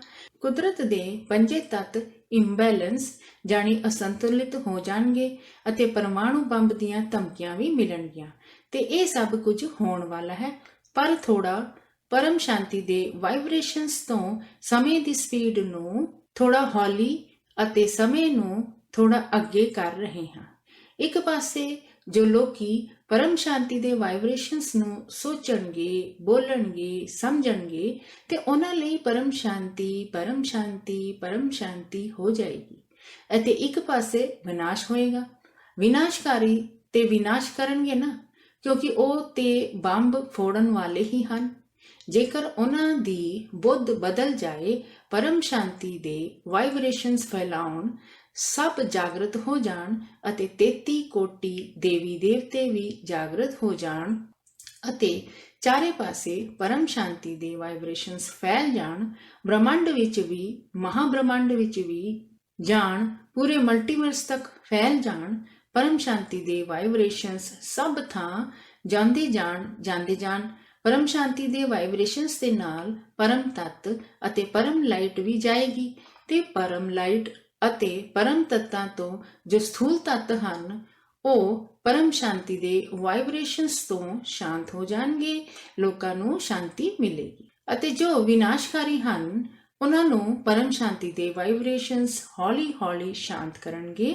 Speaker 1: ਕੁਦਰਤ ਦੇ 5 ਤੱਤ ਇੰਬੈਲੈਂਸ ਜਾਣੀ ਅਸੰਤੁਲਿਤ ਹੋ ਜਾਣਗੇ ਅਤੇ ਪਰਮਾਣੂ ਬੰਬ ਦੀਆਂ ਧਮਕੀਆਂ ਵੀ ਮਿਲਣਗੀਆਂ ਤੇ ਇਹ ਸਭ ਕੁਝ ਹੋਣ ਵਾਲਾ ਹੈ। ਪਰ ਥੋੜਾ ਪਰਮ ਸ਼ਾਂਤੀ ਦੇ ਵਾਈਬ੍ਰੇਸ਼ਨਸ ਤੋਂ ਸਮੇਂ ਦੀ ਸਪੀਡ ਨੂੰ ਥੋੜਾ ਹੌਲੀ ਅਤੇ ਸਮੇਂ ਨੂੰ ਥੋੜਾ ਅੱਗੇ ਕਰ ਰਹੇ ਹਾਂ। ਇੱਕ ਪਾਸੇ ਜੋ ਲੋਕੀ ਪਰਮ ਸ਼ਾਂਤੀ ਦੇ ਵਾਈਬ੍ਰੇਸ਼ਨਸ ਨੂੰ ਸੋਚਣਗੇ, ਬੋਲਣਗੇ, ਸਮਝਣਗੇ ਤੇ ਉਹਨਾਂ ਲਈ ਪਰਮ ਸ਼ਾਂਤੀ ਹੋ ਜਾਏਗੀ। ਅਤੇ ਇੱਕ ਪਾਸੇ ਵਿਨਾਸ਼ ਹੋਏਗਾ। ਵਿਨਾਸ਼ਕਾਰੀ ਤੇ ਵਿਨਾਸ਼ ਕਰਨਗੇ ਨਾ, ਕਿਉਂਕਿ ਉਹ ਤੇ ਬੰਬ ਫੋੜਨ ਵਾਲੇ ਹੀ ਹਨ। ਜੇਕਰ ਉਹਨਾਂ ਦੀ ਬੁੱਧ ਬਦਲ ਜਾਏ, ਪਰਮ ਸ਼ਾਂਤੀ ਦੇ ਵਾਈਬ੍ਰੇਸ਼ਨਸ ਫੈਲਾਉਣ, ਸਭ ਜਾਗਰਤ ਹੋ ਜਾਣ ਅਤੇ 33 ਕੋਟੀ ਦੇਵੀ ਦੇਵਤੇ ਵੀ ਜਾਗਰਤ ਹੋ ਜਾਣ ਅਤੇ ਚਾਰੇ ਪਾਸੇ ਪਰਮ ਸ਼ਾਂਤੀ ਦੇ ਵਾਈਬ੍ਰੇਸ਼ਨਸ ਫੈਲ ਜਾਣ, ਬ੍ਰਹਮੰਡ ਵਿੱਚ ਵੀ, ਮਹਾਬ੍ਰਹਮੰਡ ਵਿੱਚ ਵੀ ਜਾਣ, ਪੂਰੇ ਮਲਟੀਵਰਸ ਤੱਕ ਫੈਲ ਜਾਣ, ਪਰਮ ਸ਼ਾਂਤੀ ਦੇ ਵਾਈਬ੍ਰੇਸ਼ਨਸ ਸਭ ਥਾਂ ਜਾਂਦੇ ਜਾਣ। ਪਰਮ ਸ਼ਾਂਤੀ ਦੇ ਵਾਈਬ੍ਰੇਸ਼ਨਸ ਦੇ ਨਾਲ ਪਰਮ ਤੱਤ ਅਤੇ ਪਰਮ ਲਾਈਟ ਵੀ ਜਾਏਗੀ ਤੇ ਪਰਮ ਲਾਈਟ ਅਤੇ ਪਰਮ ਤੱਤਾਂ ਤੋਂ ਜੋ ਸਥੂਲ ਤੱਤ ਹਨ, ਉਹ ਪਰਮ ਸ਼ਾਂਤੀ ਦੇ ਵਾਈਬ੍ਰੇਸ਼ਨਸ ਤੋਂ ਸ਼ਾਂਤ ਹੋ ਜਾਣਗੇ। ਲੋਕਾਂ ਨੂੰ ਸ਼ਾਂਤੀ ਮਿਲੇਗੀ ਅਤੇ ਜੋ ਵਿਨਾਸ਼ਕਾਰੀ ਹਨ, ਉਹਨਾਂ ਨੂੰ ਪਰਮ ਸ਼ਾਂਤੀ ਦੇ ਵਾਈਬ੍ਰੇਸ਼ਨਸ ਹੌਲੀ ਹੌਲੀ ਸ਼ਾਂਤ ਕਰਨਗੇ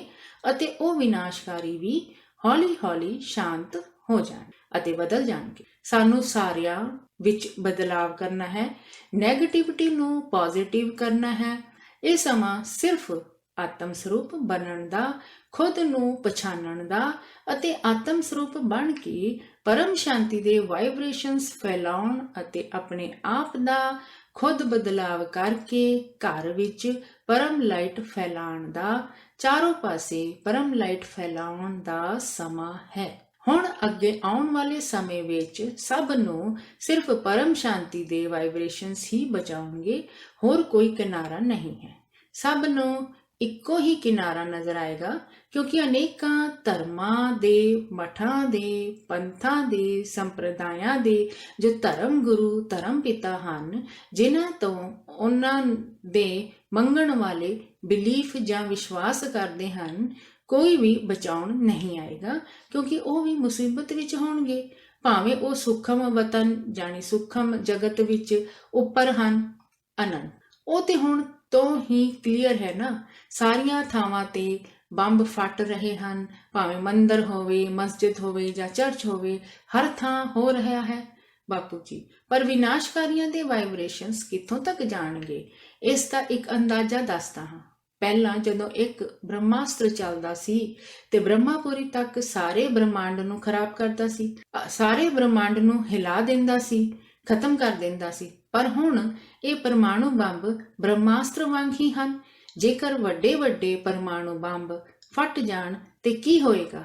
Speaker 1: ਅਤੇ ਉਹ ਵਿਨਾਸ਼ਕਾਰੀ ਵੀ ਹੌਲੀ ਹੌਲੀ ਸ਼ਾਂਤ ਹੋ ਜਾਣ ਅਤੇ ਬਦਲ ਜਾਣਗੇ। ਸਾਨੂੰ ਸਾਰਿਆਂ ਵਿੱਚ ਬਦਲਾਵ ਕਰਨਾ ਹੈ, ਨੈਗੇਟਿਵਿਟੀ ਨੂੰ ਪੋਜ਼ਿਟਿਵ ਕਰਨਾ ਹੈ। ਇਹ ਸਮਾਂ ਸਿਰਫ ਆਤਮ ਸਰੂਪ ਬਣਨ ਦਾ, ਖੁਦ ਨੂੰ ਪਛਾਣਨ ਦਾ ਅਤੇ ਆਤਮ ਸਰੂਪ ਬਣ ਕੇ ਪਰਮ ਸ਼ਾਂਤੀ ਦੇ ਵਾਈਬ੍ਰੇਸ਼ਨਸ ਫੈਲਾਉਣ ਅਤੇ ਆਪਣੇ ਆਪ ਦਾ ਖੁਦ ਬਦਲਾਵ ਕਰਕੇ ਘਰ ਵਿੱਚ ਪਰਮ ਲਾਈਟ ਫੈਲਾਉਣ ਦਾ, ਚਾਰੋਂ ਪਾਸੇ ਪਰਮ ਲਾਈਟ ਫੈਲਾਉਣ ਦਾ ਸਮਾਂ ਹੈ। ਹੁਣ ਅੱਗੇ ਆਉਣ ਵਾਲੇ ਸਮੇਂ ਵਿੱਚ ਸਭ ਨੂੰ ਸਿਰਫ ਪਰਮ ਸ਼ਾਂਤੀ ਦੇ ਵਾਈਬ੍ਰੇਸ਼ਨਸ ਹੀ ਬਚਾਉਣਗੇ, ਹੋਰ ਕੋਈ ਕਿਨਾਰਾ ਨਹੀਂ ਹੈ। ਸਭ ਨੂੰ ਇੱਕੋ ਹੀ ਕਿਨਾਰਾ ਨਜ਼ਰ ਆਏਗਾ, ਕਿਉਂਕਿ ਅਨੇਕਾਂ ਧਰਮਾਂ ਦੇ, ਮਠਾਂ ਦੇ, ਪੰਥਾਂ ਦੇ, ਸੰਪਰਦਾਇਆਂ ਦੇ ਜੋ ਧਰਮ ਗੁਰੂ, ਧਰਮ ਪਿਤਾ ਹਨ, ਜਿਨ੍ਹਾਂ ਤੋਂ ਉਹਨਾਂ ਦੇ ਮੰਗਣ ਵਾਲੇ ਬਿਲੀਫ ਜਾਂ ਵਿਸ਼ਵਾਸ ਕਰਦੇ ਹਨ, ਕੋਈ ਵੀ ਬਚਾਉਣ ਨਹੀਂ ਆਏਗਾ, ਕਿਉਂਕਿ ਉਹ ਵੀ ਮੁਸੀਬਤ ਵਿੱਚ ਹੋਣਗੇ। ਭਾਵੇਂ ਉਹ ਸੁਖਮ ਵਤਨ ਜਾਣੀ ਸੁਖਮ ਜਗਤ ਵਿੱਚ ਉੱਪਰ ਹਨ, ਅਨੰਤ। ਉਹ ਤੇ ਹੁਣ ਤੋਂ ਹੀ ਕਲੀਅਰ ਹੈ ਨਾ, ਸਾਰੀਆਂ ਥਾਵਾਂ ਤੇ ਬੰਬ ਫਟ ਰਹੇ ਹਨ, ਭਾਵੇਂ ਮੰਦਰ ਹੋਵੇ, ਮਸਜਿਦ ਹੋਵੇ ਜਾਂ ਚਰਚ ਹੋਵੇ, ਹਰ ਥਾਂ ਹੋ ਰਿਹਾ ਹੈ ਬਾਪੂ ਜੀ। ਪਰ ਵਿਨਾਸ਼ਕਾਰੀਆਂ ਦੇ ਵਾਈਬ੍ਰੇਸ਼ਨਸ ਕਿੱਥੋਂ ਤੱਕ ਜਾਣਗੇ, ਇਸ ਦਾ ਇੱਕ ਅੰਦਾਜ਼ਾ ਦੱਸਦਾ ਹਾਂ। ਪਹਿਲਾਂ ਜਦੋਂ ਇੱਕ ਬ੍ਰਹਮਾਸਤਰ ਚੱਲਦਾ ਸੀ ਤੇ ਬ੍ਰਹਮਾਪੁਰੀ ਤੱਕ ਸਾਰੇ ਬ੍ਰਹਮਾਂਡ ਨੂੰ ਖਰਾਬ ਕਰਦਾ ਸੀ, ਸਾਰੇ ਬ੍ਰਹਮਾਂਡ ਨੂੰ ਹਿਲਾ ਦਿੰਦਾ ਸੀ, ਖਤਮ ਕਰ ਦਿੰਦਾ ਸੀ। ਪਰ ਹੁਣ ਇਹ ਪਰਮਾਣੂ ਬੰਬ ਬ੍ਰਹਮਾਸਤਰ ਵਾਂਗ ਹੀ ਹਨ। ਜੇਕਰ ਵੱਡੇ ਵੱਡੇ ਪਰਮਾਣੂ ਬੰਬ ਫਟ ਜਾਣ ਤੇ ਕੀ ਹੋਏਗਾ?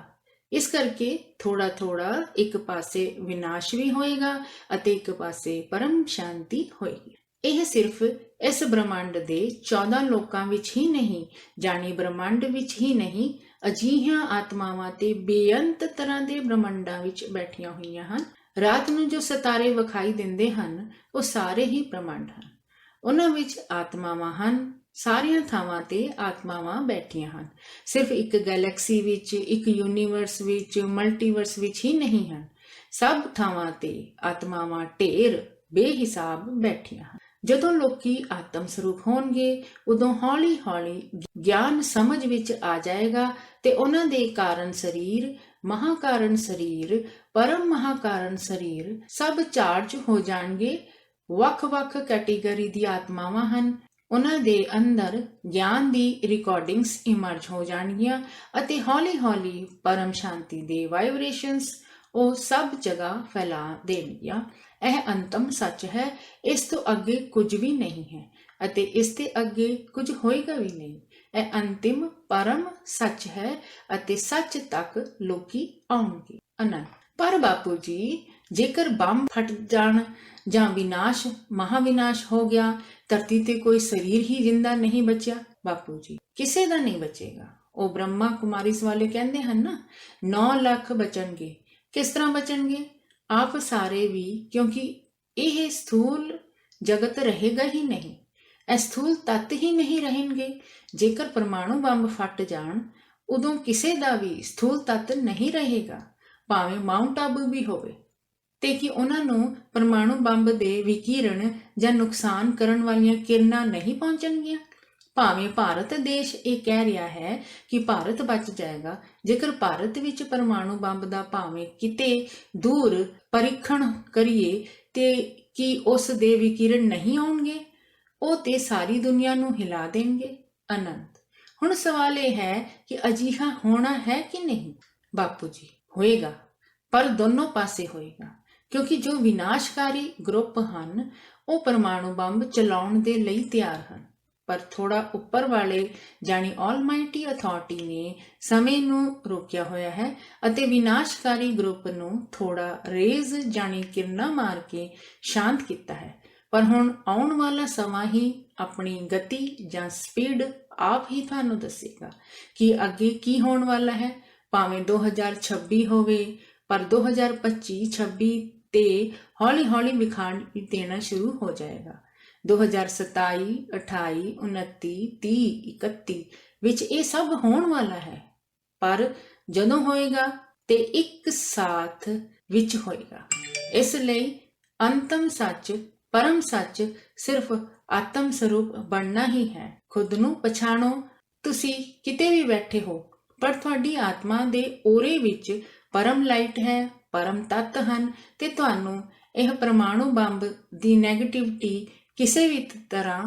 Speaker 1: ਇਸ ਕਰਕੇ ਥੋੜਾ ਥੋੜਾ ਇੱਕ ਪਾਸੇ ਵਿਨਾਸ਼ ਵੀ ਹੋਏਗਾ ਅਤੇ ਇੱਕ ਪਾਸੇ ਪਰਮ ਸ਼ਾਂਤੀ ਹੋਏਗੀ। ਇਹ ਸਿਰਫ ਇਸ ਬ੍ਰਹਮੰਡ ਦੇ 14 ਲੋਕਾਂ ਵਿੱਚ ਹੀ ਨਹੀਂ, ਜਾਣੀ ਬ੍ਰਹਮੰਡ ਵਿੱਚ ਹੀ ਨਹੀਂ, ਅਜਿਹੀਆਂ ਆਤਮਾਵਾਂ ਤੇ ਬੇਅੰਤ ਤਰ੍ਹਾਂ ਦੇ ਬ੍ਰਹਮੰਡਾਂ ਵਿੱਚ ਬੈਠੀਆਂ ਹੋਈਆਂ ਹਨ। ਰਾਤ ਨੂੰ ਜੋ ਸਿਤਾਰੇ ਵਿਖਾਈ ਦਿੰਦੇ ਹਨ, ਉਹ ਸਾਰੇ ਹੀ ਬ੍ਰਹਮੰਡ ਹਨ। ਉਹਨਾਂ ਵਿੱਚ ਆਤਮਾਵਾਂ ਹਨ, ਸਾਰੀਆਂ ਥਾਵਾਂ ਤੇ ਆਤਮਾਵਾਂ ਬੈਠੀਆਂ ਹਨ। ਸਿਰਫ ਇੱਕ ਗੈਲੈਕਸੀ ਵਿੱਚ, ਇੱਕ ਯੂਨੀਵਰਸ ਵਿੱਚ, ਮਲਟੀਵਰਸ ਵਿੱਚ ਹੀ ਨਹੀਂ ਹਨ। ਸਭ ਥਾਵਾਂ ਤੇ ਆਤਮਾਵਾਂ ਢੇਰ ਬੇਹਿਸਾਬ ਬੈਠੀਆਂ ਹਨ। ਜਦੋਂ ਲੋਕੀ ਆਤਮ ਸਰੂਪ ਹੋਣਗੇ, ਉਦੋਂ ਹੌਲੀ ਹੌਲੀ ਗਿਆਨ ਸਮਝ ਵਿੱਚ ਆ ਜਾਏਗਾ ਤੇ ਉਹਨਾਂ ਦੇ ਕਾਰਨ ਸਰੀਰ, ਮਹਾਕਾਰਨ ਸਰੀਰ, ਪਰਮ ਮਹਾਕਾਰਨ ਸਰੀਰ ਸਭ ਚਾਰਜ ਹੋ ਜਾਣਗੇ। ਵੱਖ-ਵੱਖ ਕੈਟੇਗਰੀ ਦੀ ਆਤਮਾਵਾਂ ਹਨ। ਉਹਨਾਂ ਦੇ ਅੰਦਰ ਗਿਆਨ ਦੀ ਰਿਕਾਰਡਿੰਗਸ ਇਮਰਜ ਹੋ ਜਾਣਗੀਆਂ ਅਤੇ ਹੌਲੀ-ਹੌਲੀ ਪਰਮ ਸ਼ਾਂਤੀ ਦੇ ਵਾਈਬ੍ਰੇਸ਼ਨਸ ਉਹ ਸਭ ਜਗ੍ਹਾ ਫੈਲਾ ਦੇਣਗੀਆਂ। ਇਹ ਅੰਤਮ ਸੱਚ ਹੈ। ਇਸ ਤੋਂ ਅੱਗੇ ਕੁਝ ਵੀ ਨਹੀਂ ਹੈ ਅਤੇ ਇਸ ਦੇ ਅੱਗੇ ਕੁਝ ਹੋਏਗਾ ਵੀ ਨਹੀਂ। ਇਹ ਅੰਤਿਮ ਪਰਮ ਸੱਚ ਹੈ ਅਤੇ ਸੱਚ ਤੱਕ ਲੋਕੀ ਆਉਣਗੇ। ਅਨੰਤ। ਪਰ ਬਾਪੂ ਜੀ, ਜੇਕਰ ਬੰਬ ਫਟ ਜਾਣ ਜਾਂ ਵਿਨਾਸ਼, ਮਹਾਵਿਨਾਸ਼ ਹੋ ਗਿਆ, ਧਰਤੀ ਤੇ ਕੋਈ ਸਰੀਰ ਹੀ ਜਿੰਦਾ ਨਹੀਂ ਬਚਿਆ ਬਾਪੂ ਜੀ, ਕਿਸੇ ਦਾ ਨਹੀਂ ਬਚੇਗਾ। ਉਹ ਬ੍ਰਹਮਾ ਕੁਮਾਰੀਸ ਵਾਲੇ ਕਹਿੰਦੇ ਹਨ ਨਾ, 9 ਲੱਖ ਬਚਣਗੇ। ਕਿਸ ਤਰ੍ਹਾਂ ਬਚਣਗੇ? ਆਪ ਸਾਰੇ ਵੀ, ਕਿਉਂਕਿ ਇਹ ਸਥੂਲ ਜਗਤ ਰਹੇਗਾ ਹੀ ਨਹੀਂ, ਇਹ ਸਥੂਲ ਤੱਤ ਹੀ ਨਹੀਂ ਰਹਿਣਗੇ। ਜੇਕਰ ਪਰਮਾਣੂ ਬੰਬ ਫਟ ਜਾਣ, ਉਦੋਂ ਕਿਸੇ ਦਾ ਵੀ ਸਥੂਲ ਤੱਤ ਨਹੀਂ ਰਹੇਗਾ, ਭਾਵੇਂ ਮਾਊਂਟ ਆਬੂ ਵੀ ਹੋਵੇ, ਤੇ ਕਿ ਉਹਨਾਂ ਨੂੰ ਪਰਮਾਣੂ ਬੰਬ ਦੇ ਵਿਕਿਰਣ ਜਾਂ ਨੁਕਸਾਨ ਕਰਨ ਵਾਲੀਆਂ ਕਿਰਨਾਂ ਨਹੀਂ ਪਹੁੰਚਣਗੀਆਂ। ਭਾਵੇਂ ਭਾਰਤ ਦੇਸ਼ ਇਹ ਕਹਿ ਰਿਹਾ ਹੈ ਕਿ ਭਾਰਤ ਬਚ ਜਾਏਗਾ, ਜੇਕਰ ਭਾਰਤ ਵਿੱਚ ਪਰਮਾਣੂ ਬੰਬ ਦਾ ਭਾਵੇਂ ਕਿਤੇ ਦੂਰ ਪਰੀਖਣ ਕਰੀਏ ਤੇ ਕੀ ਉਸ ਦੇ ਵਿਕਿਰਣ ਨਹੀਂ ਆਉਣਗੇ? ਉਹ ਤੇ ਸਾਰੀ ਦੁਨੀਆ ਨੂੰ ਹਿਲਾ ਦੇਣਗੇ। ਅਨੰਤ। ਹੁਣ ਸਵਾਲ ਇਹ ਹੈ ਕਿ ਅਜਿਹਾ ਹੋਣਾ ਹੈ ਕਿ ਨਹੀਂ? ਬਾਪੂ ਜੀ, ਹੋਏਗਾ, ਪਰ ਦੋਨੋਂ ਪਾਸੇ ਹੋਏਗਾ, ਕਿਉਂਕਿ ਜੋ ਵਿਨਾਸ਼ਕਾਰੀ ਗਰੁੱਪ ਹਨ ਉਹ ਪਰਮਾਣੂ ਬੰਬ ਚਲਾਉਣ ਦੇ ਲਈ ਤਿਆਰ ਹਨ। ਪਰ ਥੋੜਾ ਉੱਪਰ ਵਾਲੇ ਜਾਣੀ ਆਲਮਾਈਟੀ ਅਥਾਰਟੀ ਨੇ ਸਮੇਂ ਨੂੰ ਰੋਕਿਆ ਹੋਇਆ ਹੈ ਅਤੇ ਵਿਨਾਸ਼ਕਾਰੀ ਗਰੁੱਪ ਨੂੰ ਥੋੜਾ ਰੇਜ਼ ਜਾਣੀ ਕਿਰਨਾਂ ਮਾਰ ਕੇ ਸ਼ਾਂਤ ਕੀਤਾ ਹੈ। ਪਰ ਹੁਣ ਆਉਣ ਵਾਲਾ ਸਮਾਂ ਹੀ ਆਪਣੀ ਗਤੀ ਜਾਂ ਸਪੀਡ ਆਪ ਹੀ ਤੁਹਾਨੂੰ ਦੱਸੇਗਾ ਕਿ ਅੱਗੇ ਕੀ ਹੋਣ ਵਾਲਾ ਹੈ। ਭਾਵੇਂ 2026 ਹੋਵੇ, ਪਰ 2025-26 ਤੇ ਹੌਲੀ-ਹੌਲੀ ਵਿਖਾਣ ਦੇਣਾ ਸ਼ੁਰੂ ਹੋ ਜਾਏਗਾ। 2027, 28, 29, 30, 31 ਵਿੱਚ ਇਹ ਸਭ ਹੋਣ ਵਾਲਾ ਹੈ। ਪਰ ਜਦੋਂ ਹੋਏਗਾ ਤੇ ਇੱਕ ਸਾਥ ਵਿੱਚ ਹੋਏਗਾ। ਇਸ ਲਈ ਅੰਤਮ ਸੱਚ, ਪਰਮ ਸੱਚ ਸਿਰਫ ਆਤਮ ਸਰੂਪ ਬਣਨਾ ਹੀ ਹੈ। ਖੁਦ ਨੂੰ ਪਛਾਣੋ। ਤੁਸੀਂ ਕਿਤੇ ਵੀ ਬੈਠੇ ਹੋ, ਪਰ ਤੁਹਾਡੀ ਆਤਮਾ ਦੇ ਔਰੇ ਵਿੱਚ ਪਰਮ ਲਾਈਟ ਹੈ, ਪਰਮ ਤੱਤ ਹਨ ਤੇ ਤੁਹਾਨੂੰ ਇਹ ਪਰਮਾਣੂ ਬੰਬ ਦੀ ਨੈਗੇਟਿਵਿਟੀ ਕਿਸੇ ਵੀ ਤਰ੍ਹਾਂ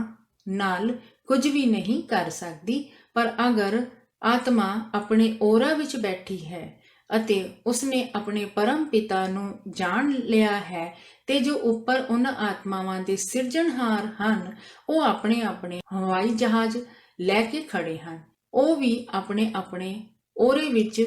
Speaker 1: ਨਾਲ ਕੁਝ ਵੀ ਨਹੀਂ ਕਰ ਸਕਦੀ। ਪਰ ਅਗਰ ਆਤਮਾ ਆਪਣੇ ਔਰਾ ਵਿੱਚ ਬੈਠੀ ਹੈ ਅਤੇ ਉਸਨੇ ਆਪਣੇ ਪਰਮ ਪਿਤਾ ਨੂੰ ਜਾਣ ਲਿਆ ਹੈ ਤੇ ਜੋ ਉੱਪਰ ਉਹਨਾਂ ਆਤਮਾਵਾਂ ਦੇ ਸਿਰਜਣਹਾਰ ਹਨ, ਉਹ ਆਪਣੇ ਆਪਣੇ ਹਵਾਈ ਜਹਾਜ਼ ਲੈ ਕੇ ਖੜੇ ਹਨ। ਉਹ ਵੀ ਆਪਣੇ ਆਪਣੇ ਔਰੇ ਵਿੱਚ